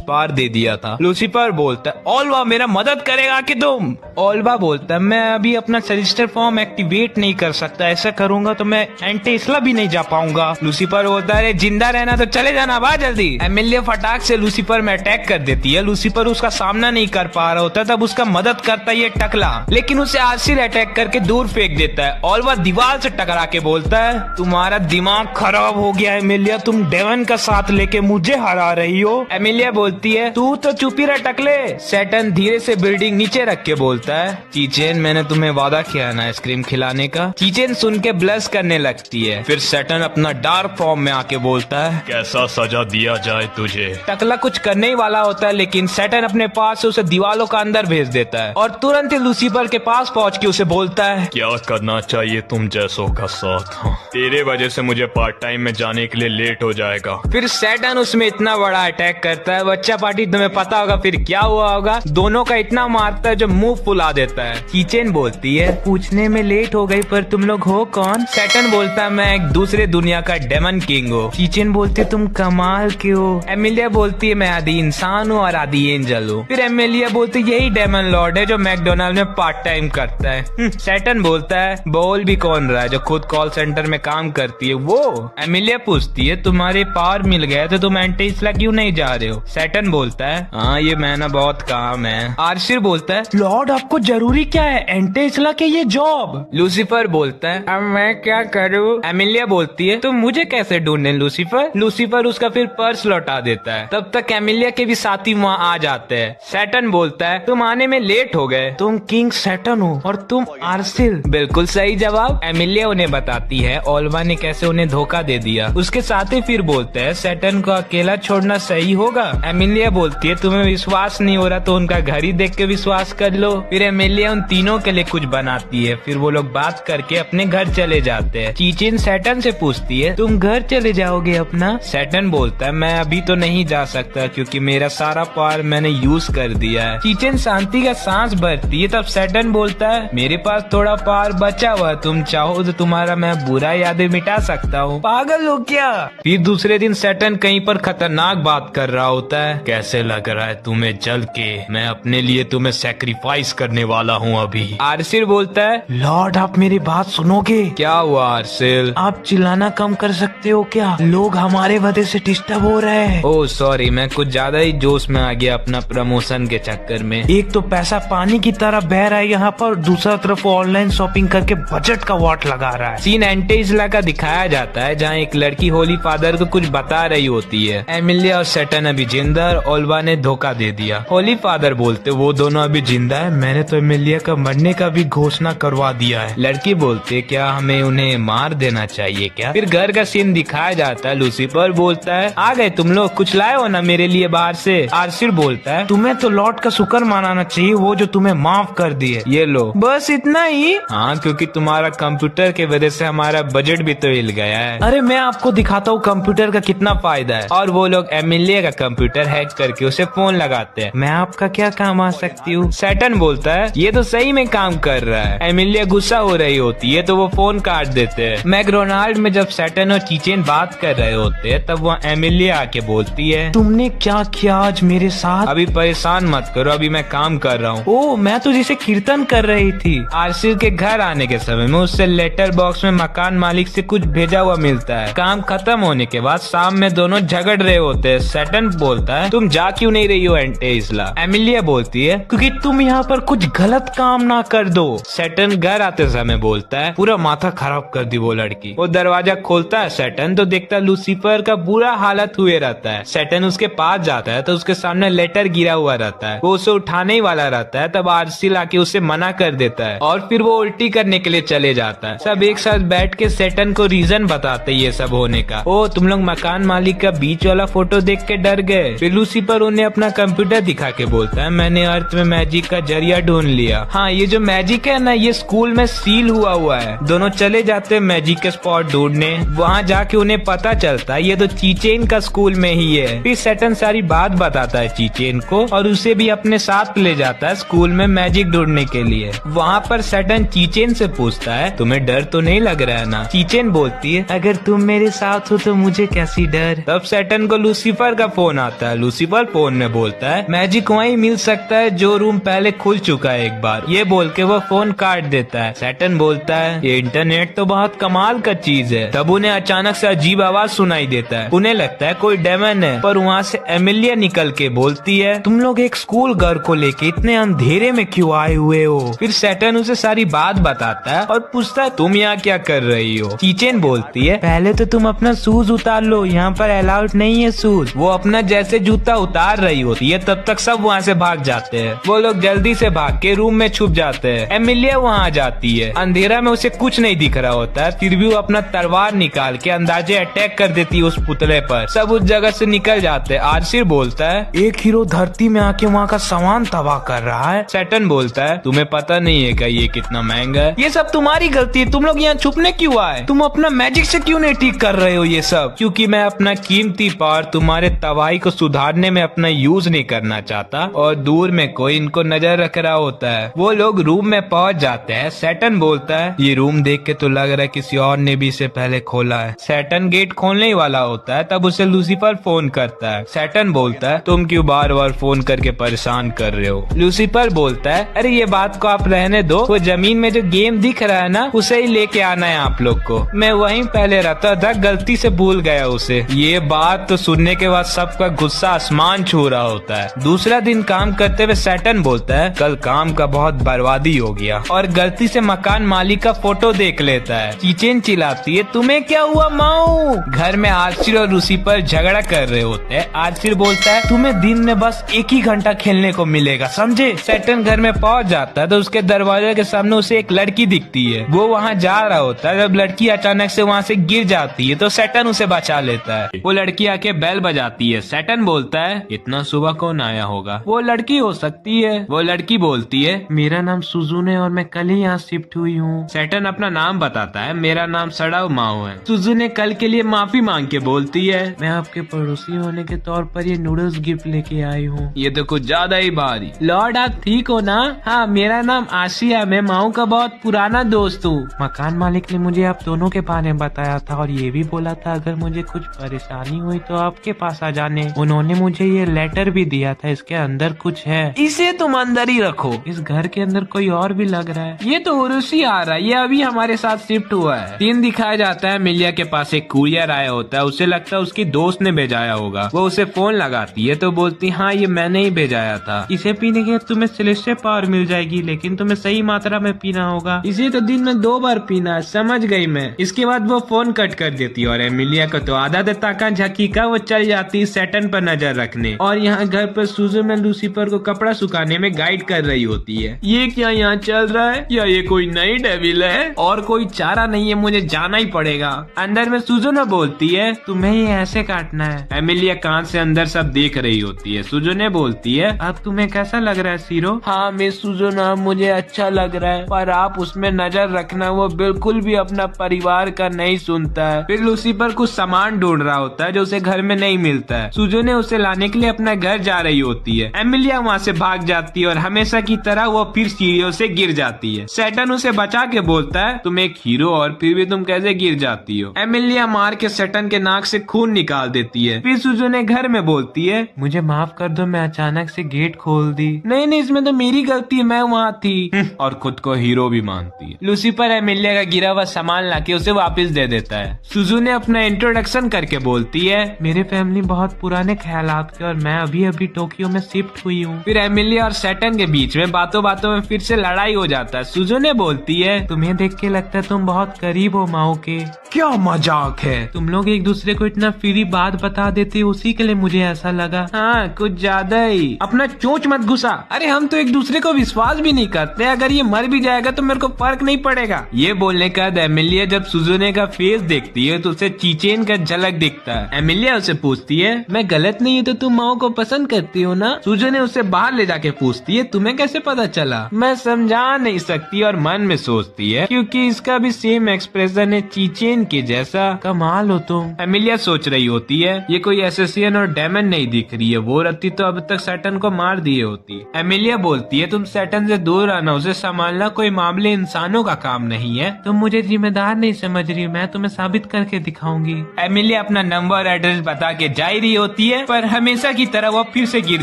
पावर दे दिया था। लूसीफर बोलता है ओल्वा मेरा मदद करेगा कि तुम? ओल्वा बोलता है मैं अभी अपना सेलेस्टियल फॉर्म एक्टिवेट नहीं कर सकता, ऐसा करूंगा तो मैं एंटेस्ला भी नहीं जा पाऊंगा। लूसीफर बोलता है जिंदा रहना तो चले जाना बा जल्दी। एमिलिया फटाक से लूसीफर में अटैक कर देती है। लूसीफर उसका सामना नहीं कर पा रहा होता तब उसका मदद करता है ये टकला, लेकिन उसे आसिर अटैक करके दूर फेंक देता है और वह दीवार से टकरा के बोलता है तुम्हारा दिमाग खराब हो गया एमिलिया, तुम डेवन का साथ लेके मुझे हरा रही हो। एमिलिया बोलती है तू तो चुप ही रह टकले। सैटर्न धीरे से बिल्डिंग नीचे रख के बोलता है चीचेन मैंने तुम्हें वादा किया ना आइसक्रीम खिलाने का। चीचेन सुन के ब्लश करने लगती है। फिर सैटर्न अपना डार्क फॉर्म में आके बोलता है कैसा सजा दिया जाए तुझे? टकला कुछ करने ही वाला होता है लेकिन सैटर्न अपने पास से उसे दीवारों का अंदर भेज देता है और तुरंत ही लूसीफर के पास पहुंच के उसे बोलता है क्या करना चाहिए तुम जैसों का साथ? हाँ। तेरे वजह से मुझे पार्ट टाइम में जाने के लिए लेट हो जाएगा। फिर सैटर्न उसमें इतना बड़ा अटैक करता है, बच्चा पार्टी तुम्हें पता होगा फिर क्या हुआ होगा, दोनों का इतना मारता है जो मुंह फुला देता है। कीचेन बोलती है पूछने में लेट हो गई पर तुम लोग हो कौन? सैटर्न बोलता है मैं एक दूसरे दुनिया का डेमन किंग हूँ। कीचेन बोलती है तुम कमाल के हो। एमिलिया बोलती है मैं आदि इंसान हूँ और आदि एंजल हूँ। फिर एमिलिया बोलती है यही डेमन लॉर्ड है जो मैकडोनाल्ड में पार्ट टाइम करता है। सैटर्न बोलता है बोल भी कौन रहा है जो खुद कॉल सेंटर में काम करती है वो? एमिलिया पूछती है तुम्हारे पावर मिल गया तो तुम एंटीस्ला क्यों नहीं जा रहे हो? सैटर्न बोलता है हाँ ये मैंने बहुत काम है। आर्शिर बोलता है लॉर्ड आपको जरूरी क्या है एंटेस्ला के ये जॉब? लूसीफर बोलता है अब मैं क्या करूँ? एमिलिया बोलती है तुम मुझे कैसे ढूंढे लूसीफर? लूसीफर उसका फिर पर्स लौटा देता है। तब तक एमिलिया के भी साथी वहाँ आ जाते हैं। सैटर्न बोलता है तुम आने में लेट हो गए। तुम किंग सैटर्न हो और तुम आर्सिल। बिल्कुल सही जवाब। एमिलिया उन्हें बताती है ओल्वा ने कैसे उन्हें धोखा दे दिया। उसके साथी फिर बोलते हैं सैटर्न को अकेला छोड़ना सही होगा। एमिलिया बोलती है तुम्हें विश्वास नहीं हो रहा तो उनका घर ही देख के विश्वास कर लो। फिर एमिलिया उन तीनों के लिए कुछ बनाती है। फिर वो लोग बात करके अपने घर चले जाते हैं। चीचिन सैटर्न से पूछती है तुम घर चले जाओगे अपना? सैटर्न बोलता है मैं अभी तो नहीं जा सकता क्योंकि मेरा सारा पावर मैंने यूज कर दिया है। चीचिन शांति का सांस भरती है। तब सैटर्न बोलता है मेरे पास थोड़ा पावर बचा हुआ है, तुम चाहो तो तुम्हारा मैं बुरा यादें मिटा सकता हूँ। पागल हो क्या? फिर दूसरे दिन सैटर्न कहीं पर खतरनाक बात कर रहा होता है। कैसे लग रहा है तुम्हें जल के? मैं अपने लिए तुम्हें सेक्रीफाइस करने वाला हूँ अभी। आर्सिल बोलता है लॉर्ड आप मेरी बात सुनोगे? क्या हुआ आर्सिल? आप चिल्लाना कम कर सकते हो क्या? लोग हमारे वजह से डिस्टर्ब हो रहे हैं। ओह सॉरी मैं कुछ ज्यादा ही जोश में आ गया अपना प्रमोशन के चक्कर में। एक तो पैसा पानी की तरह बह रहा है यहाँ पर, दूसरा तरफ ऑनलाइन शॉपिंग करके बजट का वाट लगा रहा है। सीन एंटेस्ला का दिखाया जाता है जहाँ एक लड़की होली फादर को कुछ बता रही होती है। एमिलिया और सैटर्न अभी जिंदा और ओल्वा ने धोखा दे दिया। होली फादर बोलते वो दोनों अभी जिंदा है, मैंने तो एमिलिया का मरने का भी घोषणा करवा दिया है। लड़की बोलते क्या हमें उन्हें मार देना चाहिए क्या? फिर घर का सीन दिखाया जाता है। लूसीफर बोलता है आ गए तुम लोग, कुछ लाए हो ना मेरे लिए बाहर से? आर्सिल बोलता है तुम्हें तो लॉर्ड का शुक्र मनाना चाहिए वो जो तुम्हें माफ कर दिए। ये लो। बस इतना ही? हाँ क्योंकि तुम्हारा कंप्यूटर के वजह से हमारा बजट भी तो हिल गया है। अरे मैं आपको दिखाता हूँ कंप्यूटर का कितना फायदा है। और वो लोग एमिलिया का कंप्यूटर हैक करके उसे फोन लगाते हैं। मैं आपका क्या काम आ सकती हूँ? सैटर्न बोलता है ये तो सही में काम कर रहा है। एमिलिया गुस्सा हो रही होती है तो वो फोन काट देते हैं। मैकडोनाल्ड में जब सैटर्न और चीचेन बात कर रहे होते हैं तब वहाँ एमिलिया आके बोलती है तुमने क्या किया आज मेरे साथ? अभी परेशान मत करो, अभी मैं काम कर रहा हूँ। ओह मैं तो जिसे कीर्तन कर रही थी। आर्सिल के घर आने के समय में उससे लेटर बॉक्स में मकान मालिक से कुछ भेजा हुआ मिलता है। काम खत्म होने के बाद शाम में दोनों झगड़ रहे होते हैं। सैटर्न बोलता है तुम जा क्यों नहीं रही हो एंटेस्ला? एमिलिया बोलती है क्योंकि तुम यहाँ पर कुछ गलत काम ना कर दो। सैटर्न घर आते समय बोलता है पूरा माथा खराब कर दी वो लड़की। वो दरवाजा खोलता है सैटर्न तो देखता है लूसीफर का बुरा हालत हुए रहता है। सैटर्न उसके पास जाता है तो उसके सामने लेटर गिरा हुआ रहता है। वो उसे उठाने ही वाला रहता है तब आर्सिल आके उसे मना कर देता है और फिर वो उल्टी करने के लिए चले जाता है। सब एक साथ बैठ के सैटर्न को रीजन बताते ये सब होने का। ओ तुम लोग मकान मालिक का बीच वाला फोटो देख के डर गए। फिर लूसीफर उन्हें अपना कंप्यूटर दिखा के बोलता है मैंने अर्थ में मैजिक का जरिया ढूंढ लिया। हाँ ये जो मैजिक है ना ये स्कूल में सील हुआ है। दोनों चले जाते हैं मैजिक के स्पॉट ढूंढने। वहाँ जाके उन्हें पता चलता है ये तो चीचेन का स्कूल में ही है। फिर सैटर्न सारी बात बताता है चीचेन को और उसे भी अपने साथ ले जाता है स्कूल में मैजिक ढूंढने के लिए। वहाँ पर सैटर्न चीचेन से पूछता है तुम्हें डर तो नहीं लग रहा है ना? चीचेन बोलती है अगर तुम मेरे साथ हो तो मुझे कैसी डर। तब सैटर्न को लूसीफर का फोन आता है। लूसीफर फोन में बोलता है मैजिक वहीं मिल सकता है जो रूम पहले खुल चुका है एक बार। ये बोल के वो फोन काट देता है। सैटर्न बोलता है ये इंटरनेट तो बहुत कमाल का चीज है। तब उन्हें अचानक से अजीब आवाज सुनाई देता है। उन्हें लगता है कोई डेमन है पर वहाँ से एमिलिया निकल के बोलती है तुम लोग एक स्कूल गर्ल को लेके इतने अंधेरे में क्यों आए हुए हो? फिर सैटर्न उसे सारी बात बताता है और पूछता है तुम यहाँ क्या कर रही हो? चीचेन बोलती है पहले तो तुम अपना शूज उतार लो, यहाँ पर अलाउड नहीं है शूज। वो अपना जैसे जूता उतार रही होती है तब तक सब वहाँ से भाग जाते हैं। वो लोग जल्दी से भाग के रूम में छुप जाते हैं। एमिलिया वहाँ आ जाती है। अंधेरा में उसे कुछ नहीं दिख रहा होता है फिर भी वो अपना तलवार निकाल के अंदाजे अटैक कर देती है उस पुतले पर। सब उस जगह से निकल जाते हैं। आर्सिल बोलता है एक हीरो धरती में आके वहाँ का सामान तबाह कर रहा है। सैटर्न बोलता है तुम्हें पता नहीं है क्या ये कितना महंगा है? ये सब तुम्हारी गलती है, तुम लोग यहाँ छुपने क्यों आए? तुम अपना मैजिक से क्यों नहीं ठीक कर रहे हो ये सब? क्योंकि मैं अपना कीमती पावर तुम्हारे तबाही को सुधारने में अपना यूज नहीं करना चाहता और दूर में कोई इनको नजर रख रहा होता है। वो लोग रूम में पहुंच जाते हैं। सैटर्न बोलता है ये रूम देख के तो लग रहा है किसी और ने भी इसे पहले खोला है। सैटर्न गेट खोलने ही वाला होता है, तब उसे लूसीफर फोन करता है। सैटर्न बोलता है तुम क्यों बार बार फोन करके परेशान कर रहे हो? लूसीफर बोलता है अरे ये बात को आप रहने दो, वो जमीन में जो गेम दिख रहा है ना उसे ही लेके आना है आप लोग को। मैं वहीं पहले रहता था, गलती से भूल गया उसे। ये बात तो सुनने के बाद सबका गुस्सा आसमान छू रहा होता है। दूसरा दिन काम करते हुए सैटर्न बोलता है कल काम का बहुत बर्बादी हो गया और गलती से मकान मालिक का फोटो देख लेता है। चीचेन चिल्लाती है तुम्हें क्या हुआ माऊ? घर में आर्चिर और लूसीफर झगड़ा कर रहे होते हैं। आर्चिर बोलता है तुम्हें दिन में बस 1 ही घंटा खेलने को मिलेगा, समझे? सैटर्न घर में पहुंच जाता है तो उसके दरवाजे के सामने उसे एक लड़की दिखती है। वो वहाँ जा रहा होता है। जब लड़की अचानक से वहाँ से गिर जाती है तो सैटर्न उसे बचा लेता है। वो लड़की आके बेल बजाती है। सैटर्न बोलता है इतना सुबह कौन आया होगा? वो लड़की हो सकती है। वो लड़की बोलती है मेरा नाम सुजुने और मैं कल ही यहाँ शिफ्ट हुई हूँ। सैटर्न अपना नाम बताता है, मेरा नाम सड़ाव माओ है। सुजुने कल के लिए माफी मांग के बोलती है मैं आपके पड़ोसी होने के तौर पर ये नूडल्स गिफ्ट लेके आई हूँ। ये तो कुछ ज्यादा ही भारी। लॉर्ड आप ठीक हो ना? हाँ मेरा नाम आशिया, मैं माओ का बहुत पुराना दोस्त हूँ। मकान मालिक ने मुझे आप दोनों के बारे में बताया था और ये भी बोला था अगर मुझे कुछ परेशानी हुई तो आपके पास आ जाने। उन्होंने मुझे ये लेटर भी दिया था, इसके अंदर कुछ है, इसे तुम अंदर ही रखो। इस घर के अंदर कोई और भी लग रहा है। ये तो उर्वशी आ रहा है, ये अभी हमारे साथ शिफ्ट हुआ है। दिन दिखाया जाता है मिलिया के पास एक कुरियर आया होता है। उसे लगता है उसकी दोस्त ने भेजाया होगा। वो उसे फोन लगाती है तो बोलती हाँ ये मैंने ही भेजाया था। इसे पीने के तुम्हें सेलेस्टियल पावर मिल जाएगी, लेकिन तुम्हें सही मात्रा में पीना होगा। इसे तो दिन में 2 बार पीना है, समझ गई मैं। इसके बाद वो फोन कट कर देती है और एमिलिया को तो आधा ताका झकी का वो चल जाती है सैटर्न पर नजर रखने। और यहाँ घर पर सुजुन में लूसीफर को कपड़ा सुखाने में गाइड कर रही होती है। ये क्या यहाँ चल रहा है? या ये कोई नई डेविल है? और कोई चारा नहीं है, मुझे जाना ही पड़ेगा। अंदर में सुजुन बोलती है तुम्हें ये ऐसे काटना है। एमिलिया कांच से अंदर सब देख रही होती है। सुजुन बोलती है अब तुम्हें कैसा लग रहा है सीरो? हाँ मिस सुजुन मुझे अच्छा लग रहा है, पर आप उसमें नजर रखना, वो बिल्कुल भी अपना परिवार का नहीं सुनता है। फिर लूसीफर कुछ सामान ढूंढ रहा होता है जो उसे घर में नहीं मिलता है। सुजुन उसे लाने के लिए अपना घर जा रही होती है। एमिलिया वहाँ से भाग जाती है और हमेशा की तरह वो फिर सीढ़ियों से गिर जाती है। सैटर्न उसे बचा के बोलता है तुम एक हीरो और फिर भी तुम कैसे गिर जाती हो? एमिलिया मार के सैटर्न के नाक से खून निकाल देती है। फिर सुजुन घर में बोलती है मुझे माफ कर दो, मैं अचानक से गेट खोल दी। नहीं इसमें तो मेरी गलती है, मैं वहाँ थी। और खुद को हीरो भी मानती है। लूसीफर एमिलिया का गिरा हुआ सामान लाके उसे वापस दे देता है। सुजुन अपना इंट्रोडक्शन करके बोलती है मेरे फैमिली बहुत पुराने ख्यालात के और मैं अभी अभी टोक्यो में शिफ्ट हुई हूँ। फिर एमिलिया और सैटर्न के बीच में बातों बातों में फिर से लड़ाई हो जाता है। सुजुन बोलती है तुम्हें देख के लगता है तुम बहुत करीब हो माओ के। क्या मजाक है, तुम लोग एक दूसरे को इतना फ्री बात बता देते हो, उसी के लिए मुझे ऐसा लगा। हाँ कुछ ज्यादा ही। अपना चोंच मत घुसा। अरे हम तो एक दूसरे को विश्वास भी नहीं करते, अगर ये मर भी जाएगा तो मेरे को फर्क नहीं पड़ेगा। ये बोलने के बाद एमिलिया जब सुजुन का फेस देखती है तो उसे चीचेन का झलक दिखता है। एमिलिया उसे पूछती है मैं गलत नहीं हूँ तो तुम माओ को पसंद करती हो ना? सुजुन उसे बाहर ले जाके पूछती है तुम्हें कैसे पता चला? मैं समझा नहीं सकती और मन में सोचती है क्योंकि इसका भी सेम एक्सप्रेशन है चीचेन के जैसा। कमाल हो तुम। एमिलिया सोच रही होती है ये कोई एसेसियन और डेमन नहीं दिख रही है, वो रहती तो अब तक सैटर्न को मार दिए होती। एमिलिया बोलती है तुम सैटर्न से दूर रहना, उसे संभालना कोई मामले इंसानों का काम नहीं है। तुम मुझे जिम्मेदार नहीं समझ रही, मैं तुम्हें साबित करके दिखाऊंगी। एमिलिया अपना नंबर एड्रेस बता के जा रही होती है, पर हमेशा की तरह वो फिर से गिर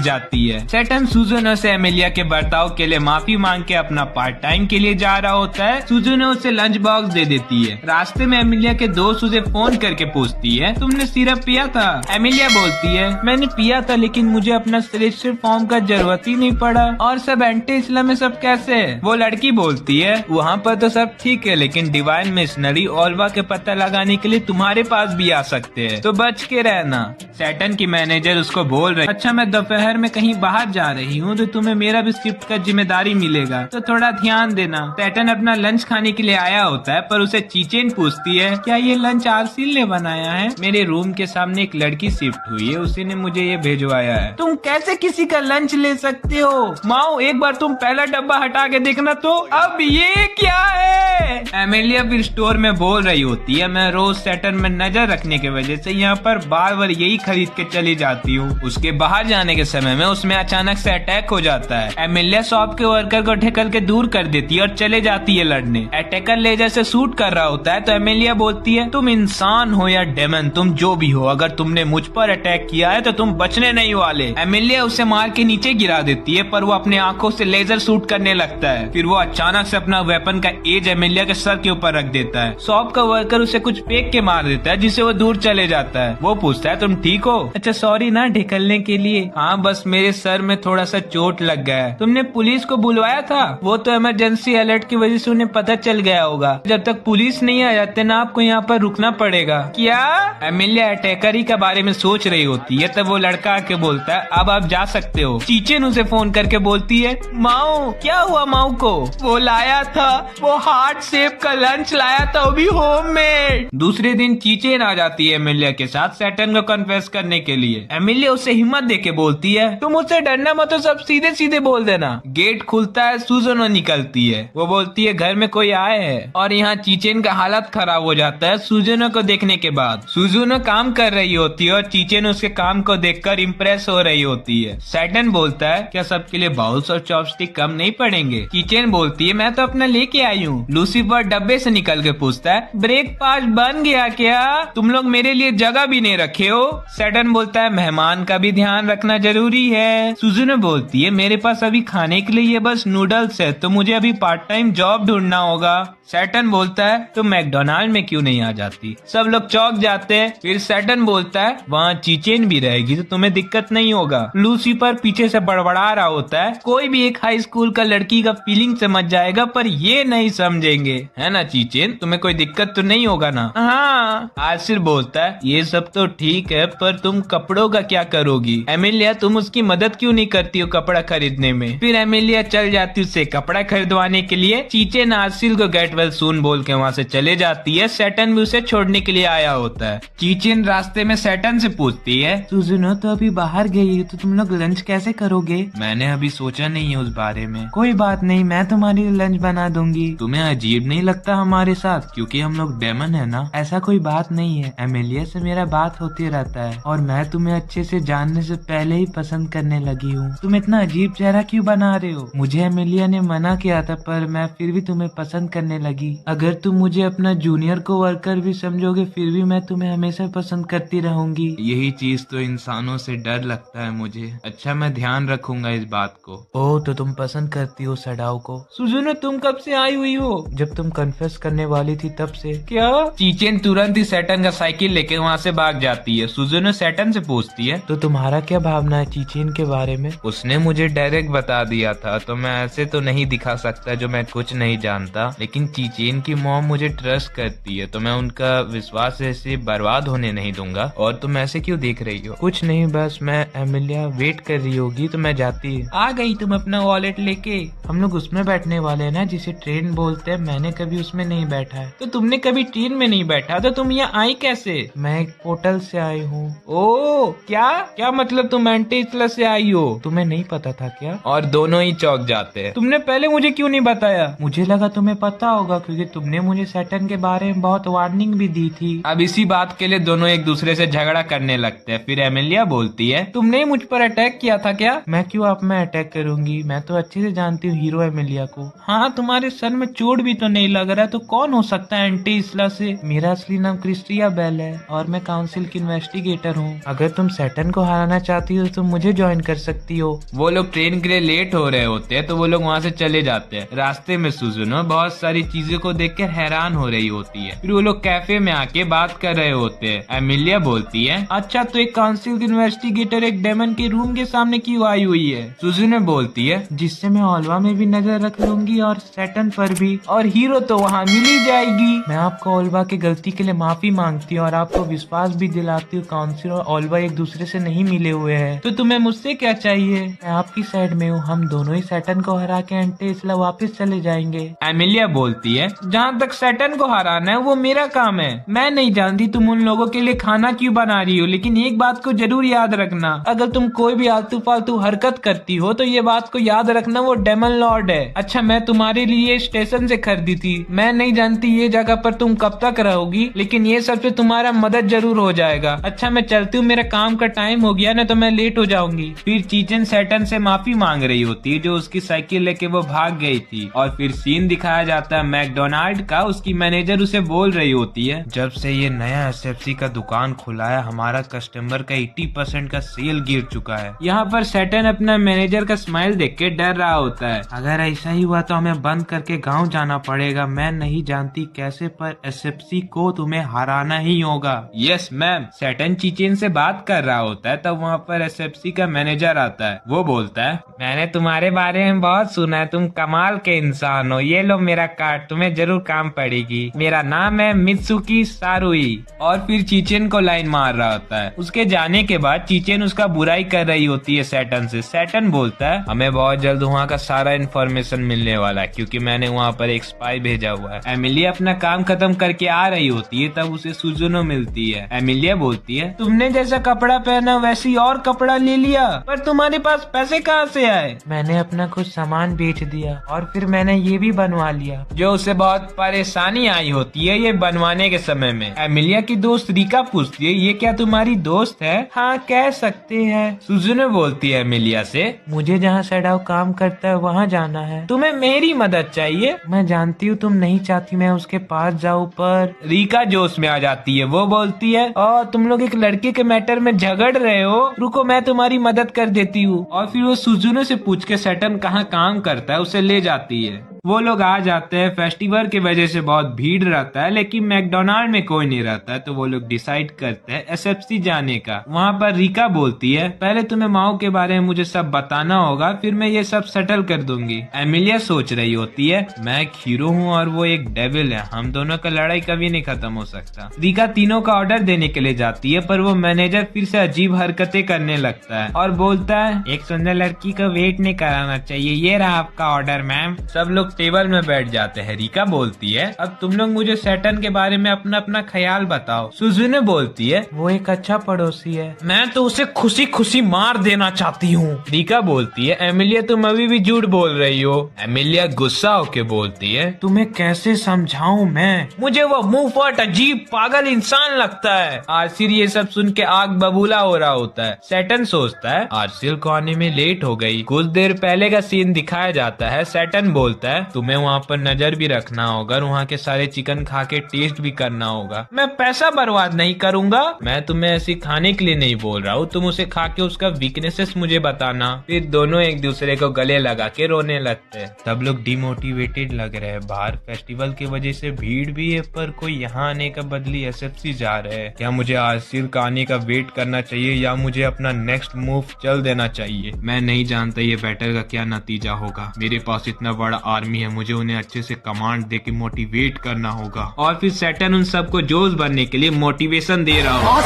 जाती है। सैटर्न सुजुन से एमिलिया के बर्ताव के लिए माफी मांग के अपना पार्ट टाइम के लिए जा रहा होता है। सुजुन उसे लंच बॉक्स दे देती है। रास्ते में एमिलिया के दोस्त उसे फोन करके पूछती है तुमने सिरप पिया था? एमिलिया बोलती है मैंने पिया था लेकिन मुझे अपना सेलेस्टियल फॉर्म का जरूरत ही नहीं पड़ा। और सब एंटी इस्लाम में सब कैसे है? वो लड़की बोलती है वहाँ पर तो सब ठीक है लेकिन डिवाइन मिशनरी ओल्वा के पता लगाने के लिए तुम्हारे पास भी आ सकते हैं, तो बच के रहना। सैटर्न की मैनेजर उसको बोल रही, अच्छा मैं दोपहर में कहीं बाहर जा रही हूँ तो तुम्हें मेरा भी शिफ्ट का जिम्मेदारी मिलेगा, तो थोड़ा ध्यान देना। सैटर्न अपना लंच खाने के लिए आया होता है, पर उसे चीचेन पूछती है, क्या ये लंच आरसील ने बनाया है? मेरे रूम के सामने एक लड़की शिफ्ट हुई है, उसी ने मुझे ये भेजवाया है। तुम कैसे किसी का लंच ले सकते हो? माओ, एक बार तुम पहला डब्बा हटा के देखना तो। अब ये क्या है? एमेलिया फिर स्टोर में बोल रही होती है, मैं रोज सैटर्न में नजर रखने की वजह से यहाँ पर बार बार यही खरीद के चली जाती हूँ। उसके बाहर जाने के समय में उसमें अचानक से अटैक हो जाता है। एमेलिया शॉप के वर्कर को ढकेल के दूर कर देती है और चले जाती है लड़ने। अटैकर लेजर से शूट कर रहा होता है तो एमेलिया बोलती है, तुम इंसान हो या डेमन, तुम जो भी हो, अगर तुमने मुझ पर अटैक किया है तो तुम बचने नहीं वाले। एमेलिया उसे मार के नीचे गिरा देती है, पर वो अपने आंखों से लेजर शूट करने लगता है। फिर वो अचानक से अपना वेपन का एज एमेलिया के सर के ऊपर रख देता है। शॉप का वर्कर उसे कुछ फेंक के मार देता है, जिससे वो दूर चले जाता है। वो पूछता है, तुम ठीक हो? अच्छा सॉरी ना ढकलने के लिए। हाँ, बस मेरे सर में थोड़ा सा चोट लग गया है। तुमने पुलिस को बुलवाया था? वो तो इमरजेंसी अलर्ट की वजह से उन्हें पता चल गया होगा। जब तक पुलिस नहीं आ जाते ना, आपको यहाँ पर रुकना पड़ेगा। क्या? एमिलिया अटैकर ही के बारे में सोच रही होती है, तब वो लड़का आके बोलता है, अब आप जा सकते हो। चीचेन उसे फोन करके बोलती है, माओ क्या हुआ? माओ को वो लाया था, वो हार्ट शेप का लंच लाया था, वो भी होममेड। दूसरे दिन चीचेन आ जाती है एमिलिया के साथ सैटर्न को कन्फेस करने के लिए। एमिलिया उसे हिम्मत देके बोलती है, तुम मुझसे डरना मत, तो सब सीधे सीधे बोल देना। गेट खुलता है, सुजुनो निकलती है। वो बोलती है, घर में कोई आए है। और यहाँ चीचेन का हालत खराब हो जाता है सुजुनो को देखने के बाद। सुजुनो काम कर रही होती है और चीचेन उसके काम को देखकर इम्प्रेस हो रही होती है। सैटर्न बोलता है, क्या सबके लिए बाउल्स और चॉपस्टिक कम नहीं पड़ेंगे? चीचेन बोलती है, मैं तो अपना लेके आई हूँ। लूसीफर डब्बे से निकल के पूछता है, ब्रेकफास्ट बन गया क्या? तुम लोग मेरे लिए जगह भी नहीं रखे हो। सैटर्न बोलता है, मेहमान का भी ध्यान रखना जरूरी है। सुजुनो बोलती है, मेरे पास अभी खाने के लिए बस नूडल्स है, तो मुझे अभी पार्ट टाइम जॉब ढूंढना होगा। सैटर्न बोलता है, तुम मैकडोनाल्ड में क्यों नहीं आ जाती? सब लोग चौंक जाते हैं। फिर सैटर्न बोलता है, वहाँ चीचेन भी रहेगी तो तुम्हें दिक्कत नहीं होगा। लूसीफर पीछे से बड़बड़ा रहा होता है, कोई भी एक हाई स्कूल का लड़की का फीलिंग समझ जाएगा, पर ये नहीं समझेंगे, है ना चीचेन? तुम्हें कोई दिक्कत तो नहीं होगा ना? हाँ। आसिर बोलता है, ये सब तो ठीक है, पर तुम कपड़ों का क्या करोगी? एमिलिया, तुम उसकी मदद क्यों नहीं करती हो कपड़ा खरीदने में? फिर एमिलिया चल जाती उससे कपड़ा खरीदवाने के लिए। चीचेन आसिल को गेट वेल सून बोल के वहाँ से चले जाती है। सैटर्न भी उसे छोड़ने के लिए आया होता है। चीचेन रास्ते में सैटर्न से पूछती है, सुजुनो तो अभी बाहर गई है, तो तुम लोग लंच कैसे करोगे? मैंने अभी सोचा नहीं है उस बारे में। कोई बात नहीं, मैं तुम्हारे लिए लंच बना दूंगी। तुम्हें अजीब नहीं लगता हमारे साथ, क्योंकि हम लोग डेमन है ना? ऐसा कोई बात नहीं है, एमिलिया से मेरा बात होती रहता है और मैं तुम्हें अच्छे से जानने से पहले ही पसंद करने लगी हूँ। तुम इतना अजीब चेहरा क्यों बना रहे हो? मुझे एमिलिया ने मना किया था, पर मैं फिर भी तुम्हें पसंद करने लगी। अगर तुम मुझे अपना जूनियर को वर्कर भी समझोगे, फिर भी मैं तुम्हें हमेशा पसंद करती रहूंगी। यही चीज तो इंसानों से डर लगता है मुझे। अच्छा, मैं ध्यान रखूंगा इस बात को। ओह, तो तुम पसंद करती हो सडाओ को? सुजुनो, तुम कब से आई हुई हो? जब तुम कन्फेस करने वाली थी तब से। क्या? चीचेन तुरंत ही सैटर्न का साइकिल लेके वहाँ से भाग जाती है। सुजुनो सैटर्न से पूछती है, तो तुम्हारा क्या भावना है चीचेन के बारे में? उसने मुझे डायरेक्ट बता दिया था, तो मैं ऐसे तो नहीं दिखा सकता जो मैं कुछ नहीं जानता, लेकिन चीचेन की मॉम मुझे ट्रस्ट करती है, तो मैं उनका विश्वास ऐसे बर्बाद होने नहीं दूंगा। और तुम ऐसे क्यों देख रही हो? कुछ नहीं, बस मैं एमिलिया वेट कर रही होगी तो मैं जाती। आ गई तुम अपना वॉलेट लेके? हम लोग उसमें बैठने वाले हैं ना, जिसे ट्रेन बोलते हैं। मैंने कभी उसमें नहीं बैठा है। तो तुमने कभी ट्रेन में नहीं बैठा, तो तुम यहाँ आई कैसे? मैं एक पोर्टल से आई हूँ। ओ, क्या मतलब तुम एंटीस्ला से आई हो? तुम्हें नहीं पता था क्या? और दोनों ही चौंक जाते हैं। तुमने पहले मुझे क्यों नहीं बताया? मुझे लगा तुम्हें पता होगा, क्योंकि तुमने मुझे सैटर्न के बारे में बहुत वार्निंग भी दी थी। अब इसी बात के लिए दोनों एक दूसरे से झगड़ा करने लगते हैं। फिर एमिलिया बोलती है, तुमने मुझ पर अटैक किया था क्या? मैं क्यों आप में अटैक करूंगी? मैं तो अच्छे से जानती हूँ हीरो एमिलिया को। हाँ, तुम्हारे सर में चोट भी तो नहीं लग रहा, तो कौन हो सकता है एंटीस्ला से? मेरा असली नाम क्रिस्टिया बेल है और मैं काउंसिल की इन्वेस्टिगेटर हूँ। अगर तुम सैटर्न को हराना चाहती हो तो मुझे ज्वाइन कर सकती हो। वो लोग ट्रेन के लिए लेट हो रहे होते हैं, तो वो लोग वहाँ से चले जाते हैं। रास्ते में सुजुनो बहुत सारी चीजों को देखकर हैरान हो रही होती है। फिर वो लोग कैफे में आके बात कर रहे होते हैं। एमिलिया बोलती है, अच्छा तो एक काउंसिल की इन्वेस्टिगेटर एक डेमन के रूम के सामने क्यों आई हुई है? सुजुनो बोलती है, जिससे मैं ओल्वा में भी नजर रख लूंगी और सैटर्न पर भी, और हीरो तो वहाँ मिल ही जाएगी। मैं आपको ओल्वा की गलती के लिए माफी मांगती हूँ और आपको विश्वास भी दिलाती हूँ काउंसिल और ओल्वा एक दूसरे से नहीं मिले हुए हैं, तो तुम्हें मुझसे क्या चाहिए? मैं आपकी साइड में हूँ, हम दोनों ही सैटर्न को हरा के एंटेस्ला वापस चले जाएंगे। एमिलिया बोलती है, जहाँ तक सैटर्न को हराना है वो मेरा काम है। मैं नहीं जानती तुम उन लोगों के लिए खाना क्यों बना रही हो, लेकिन एक बात को जरूर याद रखना, अगर तुम कोई भी आलतू फालतू हरकत करती हो तो ये बात को याद रखना, वो डेमन लॉर्ड है। अच्छा, मैं तुम्हारे लिए स्टेशन से खरीदी थी, मैं नहीं जानती ये जगह पर तुम कब तक रहोगी, लेकिन ये सबसे तुम्हारा मदद जरूर हो जाएगा। अच्छा, मैं चलती हूँ, मेरा काम का टाइम हो गया ना, तो मैं लेट हो जाऊंगी। फिर चीचन सैटर्न से माफी मांग रही होती है जो उसकी साइकिल लेके वो भाग गई थी, और फिर सीन दिखाया जाता है मैकडोनाल्ड का। उसकी मैनेजर उसे बोल रही होती है, जब से ये नया एसएफसी का दुकान खुला है हमारा कस्टमर का 80% का सेल गिर चुका है। यहाँ पर सैटर्न अपना मैनेजर का स्माइल देख के डर रहा होता है, अगर ऐसा ही हुआ तो हमें बंद करके गाँव जाना पड़ेगा। मैं नहीं जानती कैसे, पर एसएफसी को तुम्हें हराना ही होगा। Yes ma'am. सैटर्न चीचेन से बात कर रहा होता है, तब वहाँ पर एसएफसी का मैनेजर आता है। वो बोलता है, मैंने तुम्हारे बारे में बहुत सुना है, तुम कमाल के इंसान हो, ये लो मेरा कार्ड, तुम्हें जरूर काम पड़ेगी। मेरा नाम है मित्सुकी सारुई। और फिर चीचेन को लाइन मार रहा होता है। उसके जाने के बाद चीचेन उसका बुराई कर रही होती है सैटर्न से। सैटर्न बोलता है, हमें बहुत जल्द वहाँ का सारा इन्फॉर्मेशन मिलने वाला है, क्योंकि मैंने वहाँ पर एक स्पाई भेजा हुआ है। एमिलिया अपना काम खत्म करके आ रही होती है, तब उसे सुजुनो मिलती है। एमिलिया बोलती है, तुमने जैसा कपड़ा पहना वैसी और कपड़ा ले लिया, पर तुम्हारे पास पैसे कहाँ से आए? मैंने अपना कुछ सामान बेच दिया और फिर मैंने ये भी बनवा लिया। जो उसे बहुत परेशानी आई होती है ये बनवाने के समय में। एमिलिया की दोस्त रिका पूछती है, ये क्या तुम्हारी दोस्त है? हाँ, कह सकते हैं। सुजुनो बोलती है एमिलिया से, मुझे जहाँ सैडाओ काम करता है वहाँ जाना है, तुम्हें मेरी मदद चाहिए। मैं जानती हूँ तुम नहीं चाहती मैं उसके पास जाऊँ, पर रिका जोश में आ जाती है। वो बोलती है, और तुम लोग एक लड़के के मैटर में झगड़ रहे हो, रुको मैं तुम्हारी मदद कर देती हूँ। और फिर वो सुजुनो से पूछ के सैटर्न कहाँ काम करता है उसे ले जाती है। वो लोग आ जाते हैं। फेस्टिवल की वजह से बहुत भीड़ रहता है, लेकिन मैकडोनाल्ड में कोई नहीं रहता है, तो वो लोग डिसाइड करते हैं एसएफसी जाने का। वहाँ पर रिका बोलती है, पहले तुम्हें माओ के बारे में मुझे सब बताना होगा, फिर मैं ये सब सेटल कर दूंगी। एमिलिया सोच रही होती है, मैं एक हीरो हूँ और वो एक डेविल है, हम दोनों का लड़ाई कभी नहीं खत्म हो सकता। रिका तीनों का ऑर्डर देने के लिए जाती है, पर वो मैनेजर फिर से अजीब हरकतें करने लगता है और बोलता है, एक सुंदर लड़की को वेट नहीं कराना चाहिए, ये रहा आपका ऑर्डर मैम। सब लोग टेबल में बैठ जाते हैं। रिका बोलती है, अब तुम लोग मुझे सैटर्न के बारे में अपना अपना ख्याल बताओ। सुजुने बोलती है, वो एक अच्छा पड़ोसी है, मैं तो उसे खुशी खुशी मार देना चाहती हूँ। रिका बोलती है, एमिलिया तुम अभी भी झूठ बोल रही हो। एमिलिया गुस्सा होके बोलती है, तुम्हें कैसे समझाऊं मैं, मुझे वो मुंह फट अजीब पागल इंसान लगता है। आरसिल ये सब सुन के आग बबूला हो रहा होता है। सैटर्न सोचता है, आरसिल को आने में लेट हो गई। कुछ देर पहले का सीन दिखाया जाता है। सैटर्न बोलता है, तुम्हें वहाँ पर नजर भी रखना होगा, वहाँ के सारे चिकन खा के टेस्ट भी करना होगा। मैं पैसा बर्बाद नहीं करूंगा, मैं तुम्हें ऐसी खाने के लिए नहीं बोल रहा हूँ, तुम उसे खा के उसका वीकनेसेस मुझे बताना। फिर दोनों एक दूसरे को गले लगा के रोने लगते हैं। सब लोग डिमोटिवेटेड लग रहे हैं। बाहर फेस्टिवल की वजह से भीड़ भी है, पर कोई यहाँ आने का बदली एसएफसी जा रहे हैं। क्या मुझे आरसिल का आने का वेट करना चाहिए या मुझे अपना नेक्स्ट मूव चल देना चाहिए? मैं नहीं जानता ये बैटल का क्या नतीजा होगा। मेरे पास इतना बड़ा आर्मी है, मुझे उन्हें अच्छे से कमांड दे के मोटिवेट करना होगा। और फिर सैटर्न उन सबको जोश बनने के लिए मोटिवेशन दे रहा होगा।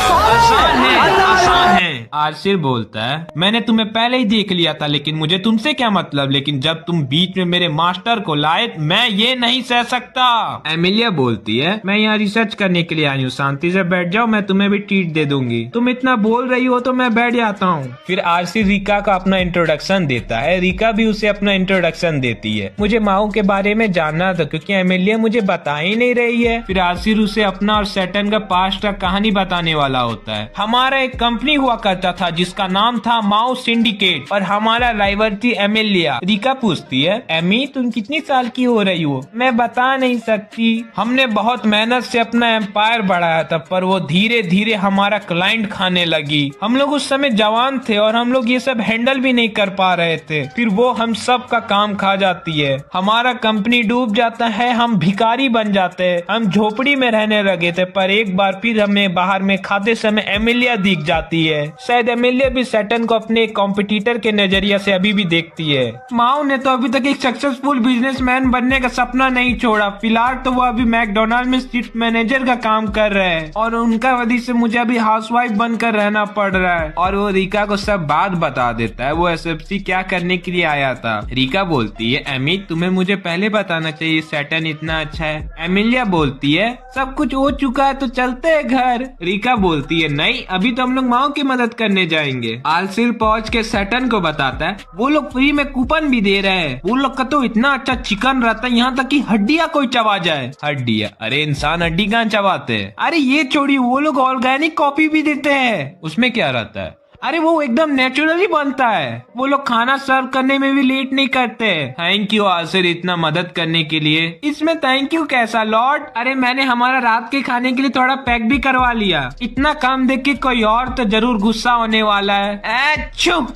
आसान है। आरसिल बोलता है, मैंने तुम्हें पहले ही देख लिया था, लेकिन मुझे तुमसे क्या मतलब, लेकिन जब तुम बीच में मेरे मास्टर को लाए मैं ये नहीं सह सकता। एमिलिया बोलती है, मैं यहाँ रिसर्च करने के लिए आई हूँ, शांति से बैठ जाओ, मैं तुम्हें भी ट्रीट दे दूंगी। तुम इतना बोल रही हो तो मैं बैठ जाता हूँ। फिर आरसिल रिका का अपना इंट्रोडक्शन देता है। रिका भी उसे अपना इंट्रोडक्शन देती है। मुझे माओ के बारे में जानना था, क्योंकि एमिलिया मुझे बता ही नहीं रही है। फिर आरसिल उसे अपना और सैटर्न का पास्ट का कहानी बताने वाला होता है। हमारा एक कंपनी हुआ करता था जिसका नाम था माओ सिंडिकेट, और हमारा राइवल थी एमिलिया। रिका पूछती है, एमी तुम कितनी साल की हो रही हो? मैं बता नहीं सकती। हमने बहुत मेहनत से अपना एम्पायर बढ़ाया था, पर वो धीरे धीरे हमारा क्लाइंट खाने लगी। हम लोग उस समय जवान थे और हम लोग ये सब हैंडल भी नहीं कर पा रहे थे। फिर वो हम सब का काम खा जाती है, हमारा कंपनी डूब जाता है, हम भिखारी बन जाते हैं, हम झोपड़ी में रहने लगे थे। पर एक बार फिर हमें बाहर में खाते समय एमिलिया दिख जाती है। शायद एमिलिया भी सैटर्न को अपने कॉम्पिटिटर के नजरिया से अभी भी देखती है। माओ ने तो अभी तक एक सक्सेसफुल बिजनेसमैन बनने का सपना नहीं छोड़ा। फिलहाल तो वो अभी मैकडोनाल्ड में शिफ्ट मैनेजर का काम कर रहे हैं और उनका वजह से मुझे अभी हाउसवाइफ बनकर रहना पड़ रहा है। और वो रिका को सब बात बता देता है वो एसएफसी क्या करने के लिए आया था। रिका बोलती है एमी तुम्हें मुझे पहले बताना चाहिए, सैटर्न इतना अच्छा है। एमिलिया बोलती है सब कुछ हो चुका है तो चलते हैं घर। रिका बोलती है नहीं, अभी तो हम लोग माओ की मदद करने जाएंगे। आलसिल पहुंच के सैटर्न को बताता है वो लोग फ्री में कूपन भी दे रहे हैं। वो लोग का तो इतना अच्छा चिकन रहता है, यहाँ तक कि हड्डियां कोई चबा जाए। हड्डियां? अरे इंसान हड्डी कहाँ चबाते हैं? अरे ये छोड़िए, वो लोग ऑर्गेनिक कॉफी भी देते हैं। उसमें क्या रहता है? अरे वो एकदम नेचुरली बनता है। वो लोग खाना सर्व करने में भी लेट नहीं करते। थैंक यू आसिर इतना मदद करने के लिए। इसमें थैंक यू कैसा लॉर्ड? अरे मैंने हमारा रात के खाने के लिए थोड़ा पैक भी करवा लिया। इतना काम देख के कोई और तो जरूर गुस्सा होने वाला है।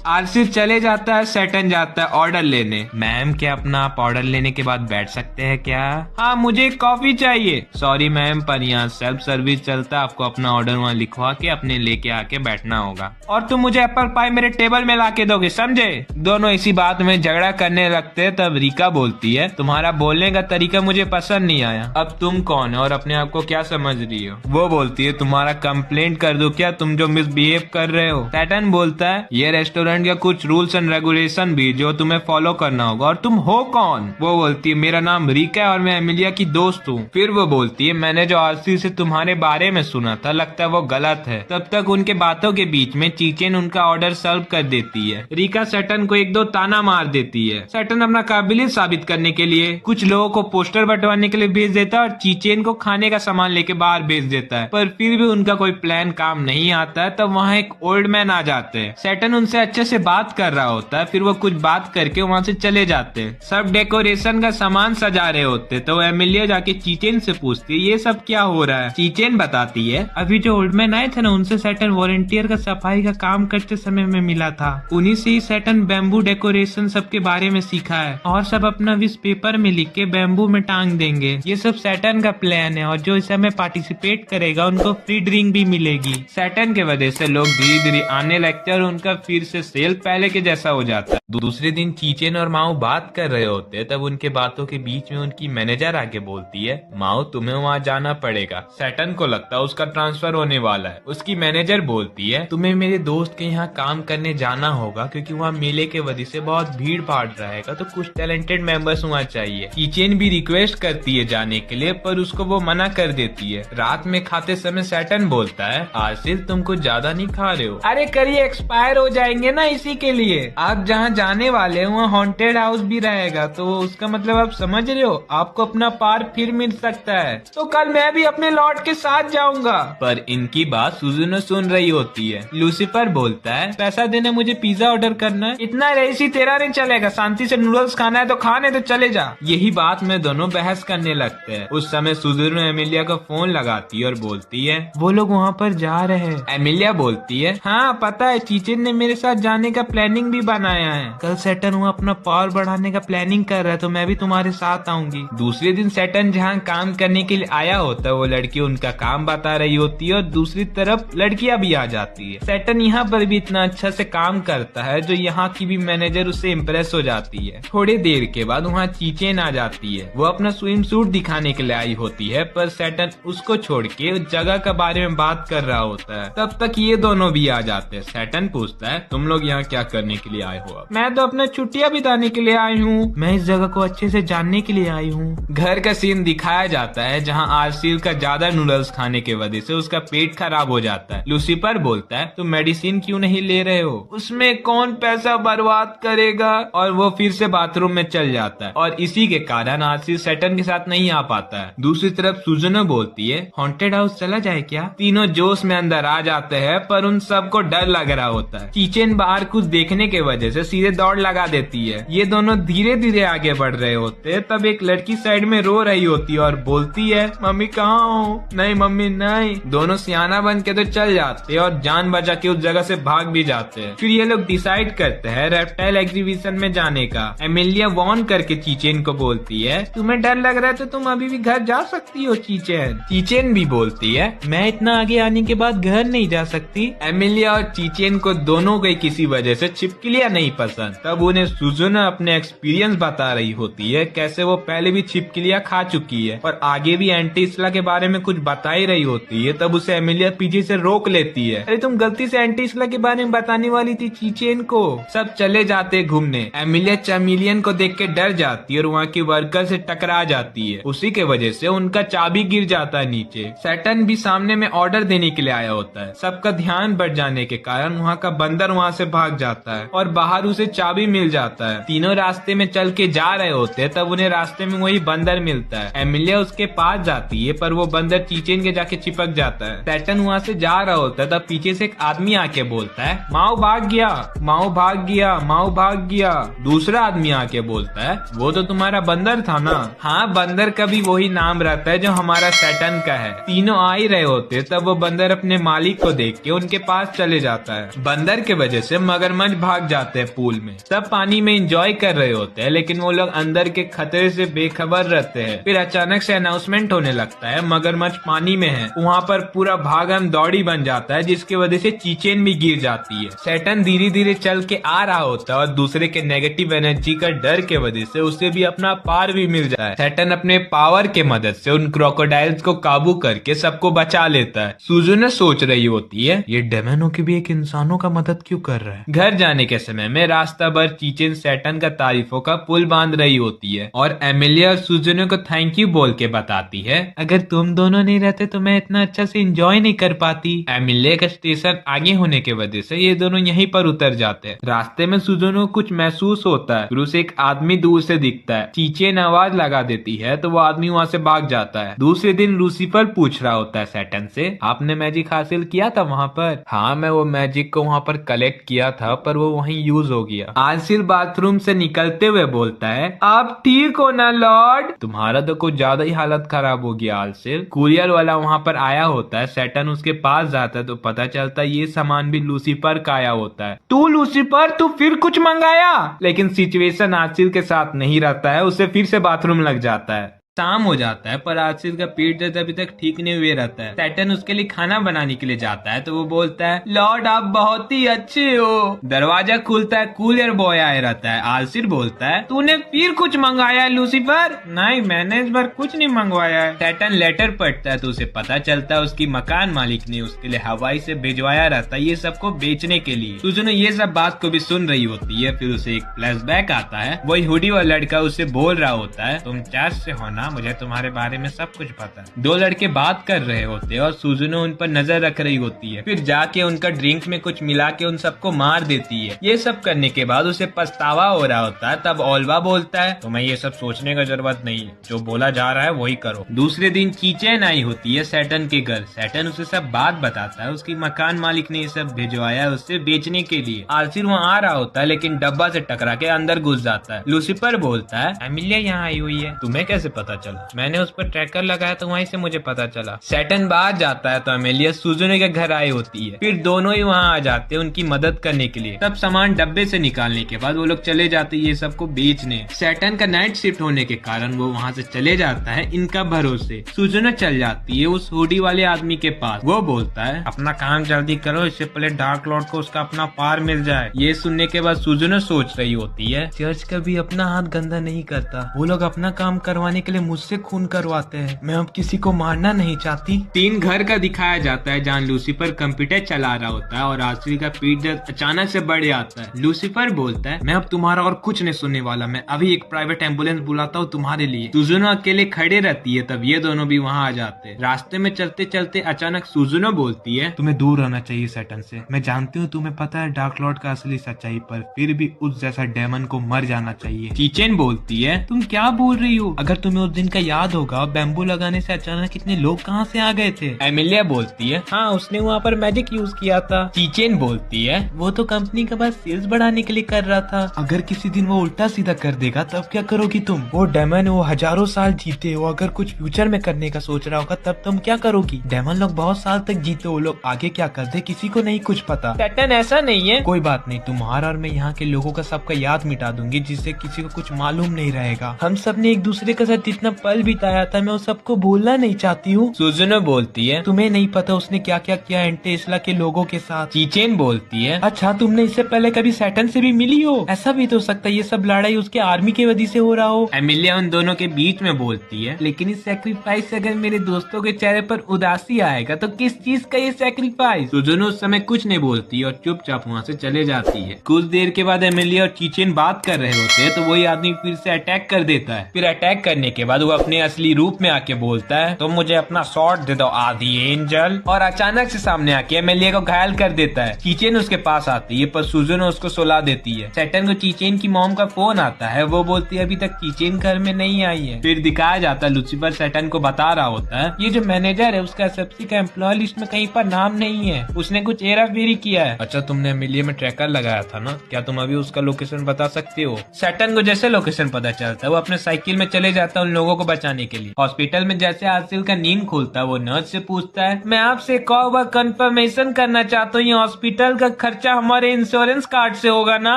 आसिर चले जाता है, सैटर्न जाता है ऑर्डर लेने। मैम क्या अपना आप ऑर्डर लेने के बाद बैठ सकते हैं क्या? हाँ मुझे कॉफी चाहिए। सॉरी मैम पर यहाँ सेल्फ सर्विस चलता है, आपको अपना ऑर्डर वहाँ लिखवा के अपने लेके आके बैठना होगा और तुम मुझे एप्पल पाई मेरे टेबल में लाके दोगे, समझे? दोनों इसी बात में झगड़ा करने लगते हैं। तब रिका बोलती है तुम्हारा बोलने का तरीका मुझे पसंद नहीं आया। अब तुम कौन है और अपने आप को क्या समझ रही हो? वो बोलती है तुम्हारा कंप्लेंट कर दो क्या, तुम जो मिसबिहेव कर रहे हो। सैटर्न बोलता है ये रेस्टोरेंट का कुछ रूल्स एंड रेगुलेशन भी जो तुम्हें फॉलो करना होगा। और तुम हो कौन? वो बोलती है मेरा नाम रिका है और मैं एमिलिया की दोस्त हूँ। फिर वो बोलती है मैंने जो आरसी से तुम्हारे बारे में सुना था लगता है वो गलत है। तब तक उनके बातों के बीच में चीचेन उनका ऑर्डर सर्व कर देती है। रिका सैटर्न को एक दो ताना मार देती है। सैटर्न अपना काबिलियत साबित करने के लिए कुछ लोगों को पोस्टर बंटवाने के लिए भेज देता है और चीचेन को खाने का सामान लेके बाहर भेज देता है। पर फिर भी उनका कोई प्लान काम नहीं आता है। तब वहाँ एक ओल्ड मैन आ जाते हैं। सैटर्न उनसे अच्छे से बात कर रहा होता है, फिर वो कुछ बात करके वहाँ से चले जाते हैं। सब डेकोरेशन का सामान सजा रहे होते तो एमिलिया जाके चीचेन से पूछती है ये सब क्या हो रहा है। चीचेन बताती है अभी जो ओल्ड मैन आए थे ना उनसे सैटर्न वॉलंटियर का सफाई का काम करते समय में मिला था। उन्हीं से ही सैटर्न बैम्बू डेकोरेशन सब के बारे में सीखा है और सब अपना विश पेपर में लिख के बैम्बू में टांग देंगे। ये सब सैटर्न का प्लान है और जो इस समय पार्टिसिपेट करेगा उनको फ्री ड्रिंक भी मिलेगी। सैटर्न के वजह से लोग धीरे धीरे आने लगते हैं और उनका फिर से सेल पहले के जैसा हो जाता है। दूसरे दिन चीचेन और माओ बात कर रहे होते हैं। तब उनके बातों के बीच में उनकी मैनेजर आके बोलती है माओ तुम्हें वहाँ जाना पड़ेगा। सैटर्न को लगता है उसका ट्रांसफर होने वाला है। उसकी मैनेजर बोलती है तुम्हें मेरे दोस्त के यहाँ काम करने जाना होगा क्योंकि वहाँ मेले के वजह से बहुत भीड़ भाड़ रहेगा तो कुछ टैलेंटेड मेंबर्स वहाँ चाहिए। चीचेन भी रिक्वेस्ट करती है जाने के लिए पर उसको वो मना कर देती है। रात में खाते समय सैटर्न बोलता है आसिफ तुम कुछ ज्यादा नहीं खा रहे हो। अरे करिए एक्सपायर हो जाएंगे ना, इसी के लिए आप जहाँ जाने वाले वहाँ हॉन्टेड हाउस भी रहेगा तो उसका मतलब आप समझ रहे हो आपको अपना पार फिर मिल सकता है। तो कल मैं भी अपने लॉर्ड के साथ जाऊंगा। पर इनकी बात सुजुनो सुन रही होती है। लूसीफर बोलता है पैसा देने मुझे पिज्जा ऑर्डर करना है। इतना रेसी तेरा नहीं चलेगा, शांति से नूडल्स खाना है तो खाने तो चले जा। यही बात में दोनों बहस करने लगते हैं। उस समय सुजुनो एमिलिया को फोन लगाती है और बोलती है वो लोग वहाँ पर जा रहे हैं। एमिलिया बोलती है हाँ पता है चीचेन ने मेरे साथ जाने का प्लानिंग भी बनाया है। कल सैटर्न वहाँ अपना पावर बढ़ाने का प्लानिंग कर रहा है तो मैं भी तुम्हारे साथ आऊंगी। दूसरे दिन सैटर्न जहाँ काम करने के लिए आया होता है वो लड़की उनका काम बता रही होती है और दूसरी तरफ लड़कियां भी आ जाती है। सैटर्न यहाँ पर भी इतना अच्छा से काम करता है जो यहाँ की भी मैनेजर उससे इम्प्रेस हो जाती है। थोड़ी देर के बाद वहाँ चीचेन आ जाती है। वो अपना स्विम सूट दिखाने के लिए आई होती है पर सैटर्न उसको छोड़ के उस जगह के बारे में बात कर रहा होता है। तब तक ये दोनों भी आ जाते हैं। सैटर्न पूछता है तुम लोग यहाँ क्या करने के लिए आए हो? मैं तो अपना छुट्टियाँ बिताने के लिए आई हूँ। मैं इस जगह को अच्छे से जानने के लिए आई हूँ। घर का सीन दिखाया जाता है जहाँ आरसील का ज्यादा नूडल्स खाने के वजह से उसका पेट खराब हो जाता है। लूसीफर बोलता है तुम मेडिसिन क्यों नहीं ले रहे हो? उसमें कौन पैसा बर्बाद करेगा? और वो फिर से बाथरूम में चल जाता है और इसी के कारण आरसील सैटर्न के साथ नहीं आ पाता है। दूसरी तरफ सुजुनो बोलती है हॉन्टेड हाउस चला जाए क्या? तीनों जोश में अंदर आ जाते हैं पर उन सबको डर लग रहा होता है। चीचेन बाहर कुछ देखने के वजह से धीरे दौड़ लगा देती है। ये दोनों धीरे धीरे आगे बढ़ रहे होते, तब एक लड़की साइड में रो रही होती है और बोलती है, मम्मी कहाँ हो? नहीं मम्मी नहीं। दोनों सियाना बन के तो चल जाते और जान बचा के उस जगह से भाग भी जाते हैं। फिर ये लोग डिसाइड करते हैं रेप्टाइल एग्जीबिशन में जाने का। एमिलिया वॉर्न करके चीचेन को बोलती है, तुम्हें डर लग रहा है तो तुम अभी भी घर जा सकती हो चीचेन। चीचेन भी बोलती है, मैं इतना आगे आने के बाद घर नहीं जा सकती। एमिलिया और चीचेन को दोनों को किसी वजह से छिपकलियां नहीं पसंद। तब उन्हें सुजुना अपने एक्सपीरियंस बता रही होती है, कैसे वो पहले भी छिपकलियां खा चुकी है और आगे भी एंटीस्ला के बारे में कुछ बता ही रही होती है। तब उसे एमिलिया पीछे से रोक लेती है, अरे तुम गलती से एंटीस्ला के बारे में बताने वाली थी चीचेन को। सब चले जाते घूमने। एमिलिया चैमिलियन को देख के डर जाती है और वहाँ के वर्कर से टकरा जाती है। उसी के वजह से उनका चाबी गिर जाता है नीचे। सैटर्न भी सामने में ऑर्डर देने के लिए आया होता है। सबका ध्यान बढ़ जाने के कारण वहाँ का बंदर वहाँ से भाग जाता है और बाहर उसे चाबी मिल जाता है। तीनों रास्ते में चल के जा रहे होते हैं, तब उन्हें रास्ते में वही बंदर मिलता है। एमिलिया उसके पास जाती है पर वो बंदर चीचेन के जाके चिपक जाता है। सैटर्न वहाँ से जा रहा होता है, तब पीछे से एक आदमी आके बोलता है, माओ भाग गया, माओ भाग गया, माओ भाग गया। दूसरा आदमी आके बोलता है, वो तो तुम्हारा बंदर था ना। हाँ, बंदर का भी वही नाम रहता है जो हमारा सैटर्न का है। तीनों आ ही रहे होते, तब वो बंदर अपने मालिक को देख के उनके पास चले जाता है। बंदर के वजह से मगरमच्छ भाग जाते हैं पूल में। सब पानी में एंजॉय कर रहे होते हैं, लेकिन वो लोग अंदर के खतरे से बेखबर रहते हैं। फिर अचानक से अनाउंसमेंट होने लगता है, मगरमच्छ पानी में है। वहाँ पर पूरा भागम दौड़ी बन जाता है, जिसकी वजह से चीचेन भी गिर जाती है। सैटर्न धीरे धीरे चल के आ रहा होता है और दूसरे के नेगेटिव एनर्जी का डर के वजह से उसे भी अपना पार भी मिल जाता है। सैटर्न अपने पावर के मदद से उन क्रोकोडाइल्स को काबू करके सबको बचा लेता है। सुजुना सोच रही होती है, ये डेमन की भी एक इंसानों का मदद क्यों कर रहा है। घर जाने के समय में रास्ता भर चीचेन सैटर्न का तारीफों का पुल बांध रही होती है और एमिलिया और सुजुना को थैंक यू बोल के बताती है, अगर तुम दोनों नहीं रहते तो मैं इतना अच्छा से एंजॉय नहीं कर पाती। एमिलिया का स्टेशन आगे होने के वजह से ये दोनों यहीं पर उतर जाते हैं। रास्ते में सुजुना को कुछ महसूस होता है, फिर उसे एक आदमी दूर से दिखता है। चीचेन आवाज लगा देती है तो वो आदमी वहाँ से भाग जाता है। दूसरे दिन लूसीफर पूछ रहा होता है सैटर्न से, आपने मैजिक हासिल किया था वहाँ पर? हाँ, मैं वो मैजिक को वहाँ पर कलेक्ट किया था, पर वो वहीं यूज हो गया। आलसिल बाथरूम से निकलते हुए बोलता है, आप ठीक हो ना लॉर्ड? तुम्हारा तो कुछ ज्यादा ही हालत खराब हो गया आलसिल। कुरियर वाला वहाँ पर आया होता है। सैटर्न उसके पास जाता है तो पता चलता है ये सामान भी लूसीफर का आया होता है। तू लूसीफर, तू फिर कुछ मंगाया? लेकिन सिचुएशन आलसिल के साथ नहीं रहता है, उसे फिर से बाथरूम लग जाता है। शाम हो जाता है पर आलसिल का पेट दर्द अभी तक ठीक नहीं हुए रहता है। सैटर्न उसके लिए खाना बनाने के लिए जाता है तो वो बोलता है, लॉर्ड आप बहुत ही अच्छे हो। दरवाजा खुलता है, कूलियर बॉय आया रहता है। आलसिल बोलता है, तूने फिर कुछ मंगाया है लूसीफर? नहीं, मैंने इस बार कुछ नहीं मंगवाया है। सैटर्न लेटर पढ़ता है तो उसे पता चलता है उसकी मकान मालिक ने उसके लिए हवाई से भिजवाया रहता है ये सबको बेचने के लिए। सुजुना ये सब बात को भी सुन रही होती है। फिर उसे एक फ्लैशबैक आता है, वही हुडी वाला लड़का उसे बोल रहा होता है, तुम चर्च से हो ना, मुझे तुम्हारे बारे में सब कुछ पता है। दो लड़के बात कर रहे होते हैं और सुजुना उन पर नजर रख रही होती है। फिर जाके उनका ड्रिंक में कुछ मिला के उन सबको मार देती है। ये सब करने के बाद उसे पछतावा हो रहा होता है। तब ओल्वा बोलता है, तुम्हें ये सब सोचने का जरूरत नहीं है, जो बोला जा रहा है वही करो। दूसरे दिन चीचेन आई होती है सैटर्न के घर। सैटर्न उसे सब बात बताता है, उसकी मकान मालिक ने ये सब भिजवाया है उससे बेचने के लिए। आलसिल वहाँ आ रहा होता है लेकिन डब्बा से टकरा के अंदर घुस जाता है। लूसीफर बोलता है, एमिलिया यहाँ आई हुई है, तुम्हें कैसे पता चला? मैंने उस पर ट्रैकर लगाया तो वहीं से मुझे पता चला। सैटर्न बाहर जाता है तो एमिलिया सुजुना के घर आई होती है। फिर दोनों ही वहाँ आ जाते हैं उनकी मदद करने के लिए। तब सामान डब्बे से निकालने के बाद वो लोग चले जाते हैं ये सबको बेचने। सैटर्न का नाइट शिफ्ट होने के कारण वो वहाँ से चले जाता है इनका भरोसे। सुजुना चल जाती है उस हुडी वाले आदमी के पास। वो बोलता है, अपना काम जल्दी करो, इससे पहले डार्क लॉर्ड को उसका अपना पार मिल जाए। ये सुनने के बाद सुजुना सोच रही होती है, चर्च कभी अपना हाथ गंदा नहीं करता, वो लोग अपना काम करवाने के लिए मुझसे खून करवाते हैं, मैं अब किसी को मारना नहीं चाहती। तीन घर का दिखाया जाता है जहाँ लूसीफर कंप्यूटर चला रहा होता है और आलसिल का पेट दर्द अचानक से बढ़ जाता है। लूसीफर बोलता है, मैं अब तुम्हारा और कुछ नहीं सुनने वाला, मैं अभी एक प्राइवेट एम्बुलेंस बुलाता हूँ तुम्हारे लिए। सुजुना अकेले खड़े रहती है, तब ये दोनों भी वहाँ आ जाते हैं। रास्ते में चलते चलते अचानक सुजुना बोलती है, तुम्हें दूर रहना चाहिए सैटर्न से, मैं जानती हूँ तुम्हें पता है डार्क लॉर्ड का असली सच्चाई, पर फिर भी उस जैसा डेमन को मर जाना चाहिए। चीचेन बोलती है, तुम क्या बोल रही हो? अगर तुम्हें उस उस दिन का याद होगा, बैम्बू लगाने से अचानक इतने लोग कहाँ से आ गए थे? एमिलिया बोलती है, हाँ उसने वहाँ पर मैजिक यूज किया था। चीचेन बोलती है, वो तो कंपनी का बस सेल्स बढ़ाने के लिए कर रहा था। अगर किसी दिन वो उल्टा सीधा कर देगा तब क्या करोगी तुम? वो डेमन वो हजारों साल जीते हो, अगर कुछ फ्यूचर में करने का सोच रहा होगा तब तुम क्या करोगी? डेमन लोग बहुत साल तक जीते, वो लोग आगे क्या कर दे किसी को नहीं कुछ पता। सैटर्न ऐसा नहीं है। कोई बात नहीं, तुम्हारा और मैं यहाँ के लोगों का सबका याद मिटा दूंगी जिससे किसी को कुछ मालूम नहीं रहेगा। हम सब ने एक दूसरे के साथ जितना पल बिताया था मैं वो सबको भूलना नहीं चाहती हूँ। सुजुनो बोलती है, तुम्हें नहीं पता उसने क्या क्या किया एंटेस्ला के लोगों के साथ। चीचेन बोलती है, अच्छा तुमने इससे पहले कभी सैटर्न से भी मिली हो? ऐसा भी तो हो सकता है ये सब लड़ाई उसके आर्मी की वजह से हो रहा हो। एमिलिया उन दोनों के बीच में बोलती है, लेकिन इस सेक्रीफाइस से अगर मेरे दोस्तों के चेहरे पर उदासी आएगा तो किस चीज का ये सेक्रीफाइस? सुजुनो उस समय कुछ नहीं बोलती और चुपचाप वहाँ से चले जाती है। कुछ देर के बाद एमिलिया और चीचेन बात कर रहे होते हैं तो वही आदमी फिर से अटैक कर देता है। फिर अटैक करने के बाद वो अपने असली रूप में आके बोलता है, तो मुझे अपना स्वॉर्ड दे दो आदि एंजल, और अचानक से सामने आके एमिलिया को घायल कर देता है। चीचेन उसके पास आती है पर सुजुनो उसको सुला देती है। सैटर्न को चीचेन की मॉम का फोन आता है, वो बोलती है अभी तक चीचेन घर में नहीं आई है। फिर दिखाया जाता है लूसीफर सैटर्न को बता रहा होता है, ये जो मैनेजर है उसका एसएफसी का एम्प्लॉय लिस्ट में कहीं पर नाम नहीं है, उसने कुछ हेरा फेरी किया है। अच्छा तुमने एमिलिया में ट्रैकर लगाया था ना, क्या तुम अभी उसका लोकेशन बता सकते हो? सैटर्न को जैसे लोकेशन पता चलता है वो अपने साइकिल में चले जाता है उन लोगों को बचाने के लिए। हॉस्पिटल में जैसे आसिल का नींद खुलता है वो नर्स से पूछता है, मैं आपसे एक और बार कंफर्मेशन करना चाहता हूँ, ये हॉस्पिटल का खर्चा हमारे इंश्योरेंस कार्ड से होगा ना?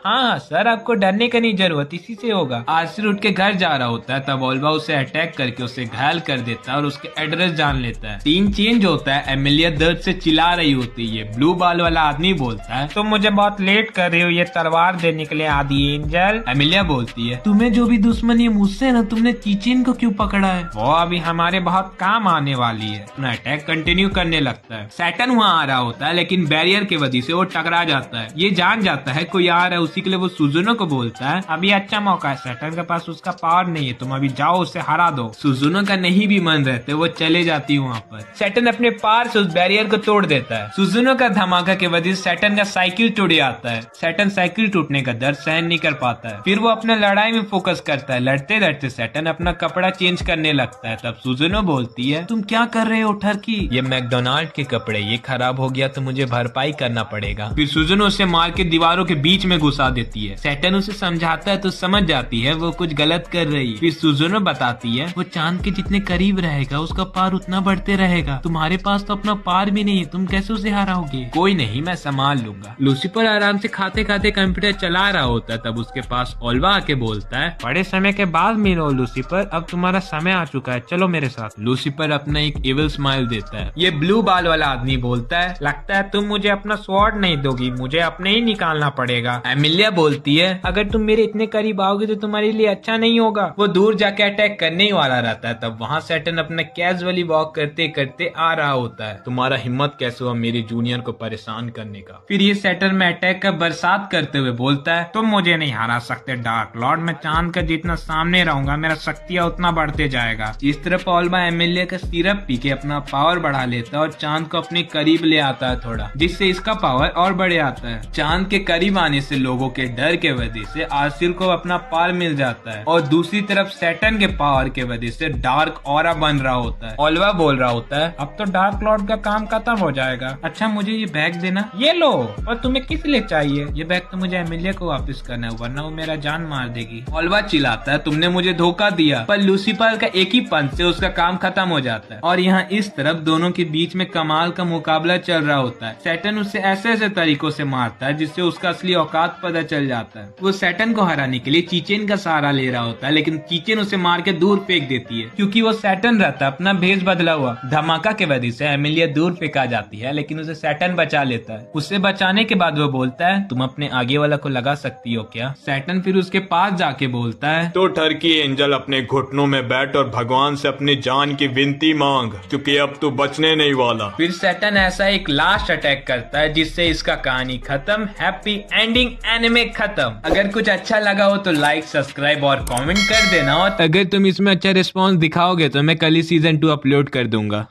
हाँ सर, आपको डरने की नहीं जरूरत, इसी से होगा। आसिल उठ के घर जा रहा होता है तब ओल्वा उसे अटैक करके उसे घायल कर देता है और उसके एड्रेस जान लेता है। सीन चेंज होता है, एमिलिया दर्द से चिल्ला रही होती है। ब्लू बाल वाला आदमी बोलता है, तुम मुझे बहुत लेट कर रही हो ये तलवार देने के लिए आदि एंजल। एमिलिया बोलती है, तुम्हें जो भी दुश्मनी है मुझसे ना, तुमने चीचेन को क्यों पकड़ा है? वो अभी हमारे बहुत काम आने वाली है। अपना अटैक कंटिन्यू करने लगता है। सैटर्न वहाँ आ रहा होता है लेकिन बैरियर की वजह से वो टकरा जाता है। ये जान जाता है कोई आ रहा है, उसी के लिए वो सुजुनो को बोलता है, अभी अच्छा मौका है, सैटर्न के पास उसका पावर नहीं है, तुम अभी जाओ उसे हरा दो। सुजुनो का नहीं भी मन रहते वो चले जाती है वहाँ पर। सैटर्न अपने पार से उस बैरियर को तोड़ देता है। सुजुनो का धमाका की वजह से सैटर्न का साइकिल टूट जाता है। सैटर्न साइकिल टूटने का दर्द सहन नहीं कर पाता है, फिर वो अपने लड़ाई में फोकस करता है। लड़ते लड़ते सैटर्न अपना कपड़ा चेंज करने लगता है। तब सुजुनो बोलती है, तुम क्या कर रहे हो ठरकी? ये मैकडोनाल्ड के कपड़े, ये खराब हो गया तो मुझे भरपाई करना पड़ेगा। फिर सुजुनो उसे मार के दीवारों के बीच में घुसा देती है। सैटर्न उसे समझाता है तो समझ जाती है वो कुछ गलत कर रही। फिर सुजुनो बताती है, वो चांद के जितने करीब रहेगा उसका पार उतना बढ़ते रहेगा, तुम्हारे पास तो अपना पार भी नहीं है, तुम कैसे उसे हराओगे? कोई नहीं, मैं संभाल लूंगा। लूसीफर आराम से खाते खाते कंप्यूटर चला रहा होता है तब उसके पास ओल्वा आके बोलता है, बड़े समय के बाद मिलो लूसीफर, अब तुम्हारा समय आ चुका है, चलो मेरे साथ। लूसीफर अपना एक इविल स्माइल देता है। ये ब्लू बाल वाला आदमी बोलता है, लगता है तुम मुझे अपना स्वॉर्ड नहीं दोगी, मुझे अपने ही निकालना पड़ेगा। एमिलिया बोलती है, अगर तुम मेरे इतने करीब आओगे तो तुम्हारे लिए अच्छा नहीं होगा। वो दूर जाके अटैक करने ही वाला रहता है तब वहाँ सैटर्न अपना कैजुअली वॉक करते करते आ रहा होता है। तुम्हारा हिम्मत कैसे हुआ मेरे जूनियर को परेशान करने का? फिर ये सैटर्न में अटैक का बरसात करते हुए बोलता है, तुम मुझे नहीं हरा सकते डार्क लॉर्ड, मैं चांद का जितना सामने रहूंगा मेरा शक्तियाँ उतना बढ़ते जाएगा। इस तरफ ओल्वा एमिलिया का सिरप पी के अपना पावर बढ़ा लेता है और चांद को अपने करीब ले आता है थोड़ा, जिससे इसका पावर और बढ़ जाता है। चांद के करीब आने से लोगों के डर के वजह से आसिर को अपना पावर मिल जाता है और दूसरी तरफ सैटर्न के पावर के वजह से डार्क ऑरा बन रहा होता है। ओल्वा बोल रहा होता है, अब तो डार्क लॉर्ड का काम खत्म हो जाएगा। अच्छा मुझे ये बैग देना। ये लो। और तुम्हें किस लिए चाहिए? ये बैग तो मुझे एमिलिया को वापस करना है वरना वो मेरा जान मार देगी। ओल्वा चिल्लाता है, तुमने मुझे धोखा दिया, पर लूसीफर का एक ही पंच से उसका काम खत्म हो जाता है। और यहाँ इस तरफ दोनों के बीच में कमाल का मुकाबला चल रहा होता है। सैटर्न उसे ऐसे ऐसे तरीकों से मारता है जिससे उसका असली औकात पता चल जाता है। वो सैटर्न को हराने के लिए चीचेन का सहारा ले रहा होता है लेकिन चीचेन उसे मार के दूर फेंक देती है क्योंकि वो सैटर्न रहता है अपना भेष बदला हुआ। धमाका के वजह से एमिलिया दूर फेंका जाती है लेकिन उसे सैटर्न बचा लेता है। उसे बचाने के बाद वो बोलता है, तुम अपने आगे वाला को लगा सकती हो क्या? सैटर्न फिर उसके पास जाके बोलता है, तो टर्की एंजल अपने घुटनों में बैठ और भगवान से अपनी जान की विनती मांग, क्योंकि अब तू बचने नहीं वाला। फिर सैटर्न ऐसा एक लास्ट अटैक करता है जिससे इसका कहानी खत्म, हैप्पी एंडिंग, एनिमे खत्म। अगर कुछ अच्छा लगा हो तो लाइक, सब्सक्राइब और कमेंट कर देना और अगर तुम इसमें अच्छा रिस्पांस दिखाओगे तो मैं कल ही सीजन 2 अपलोड कर दूंगा।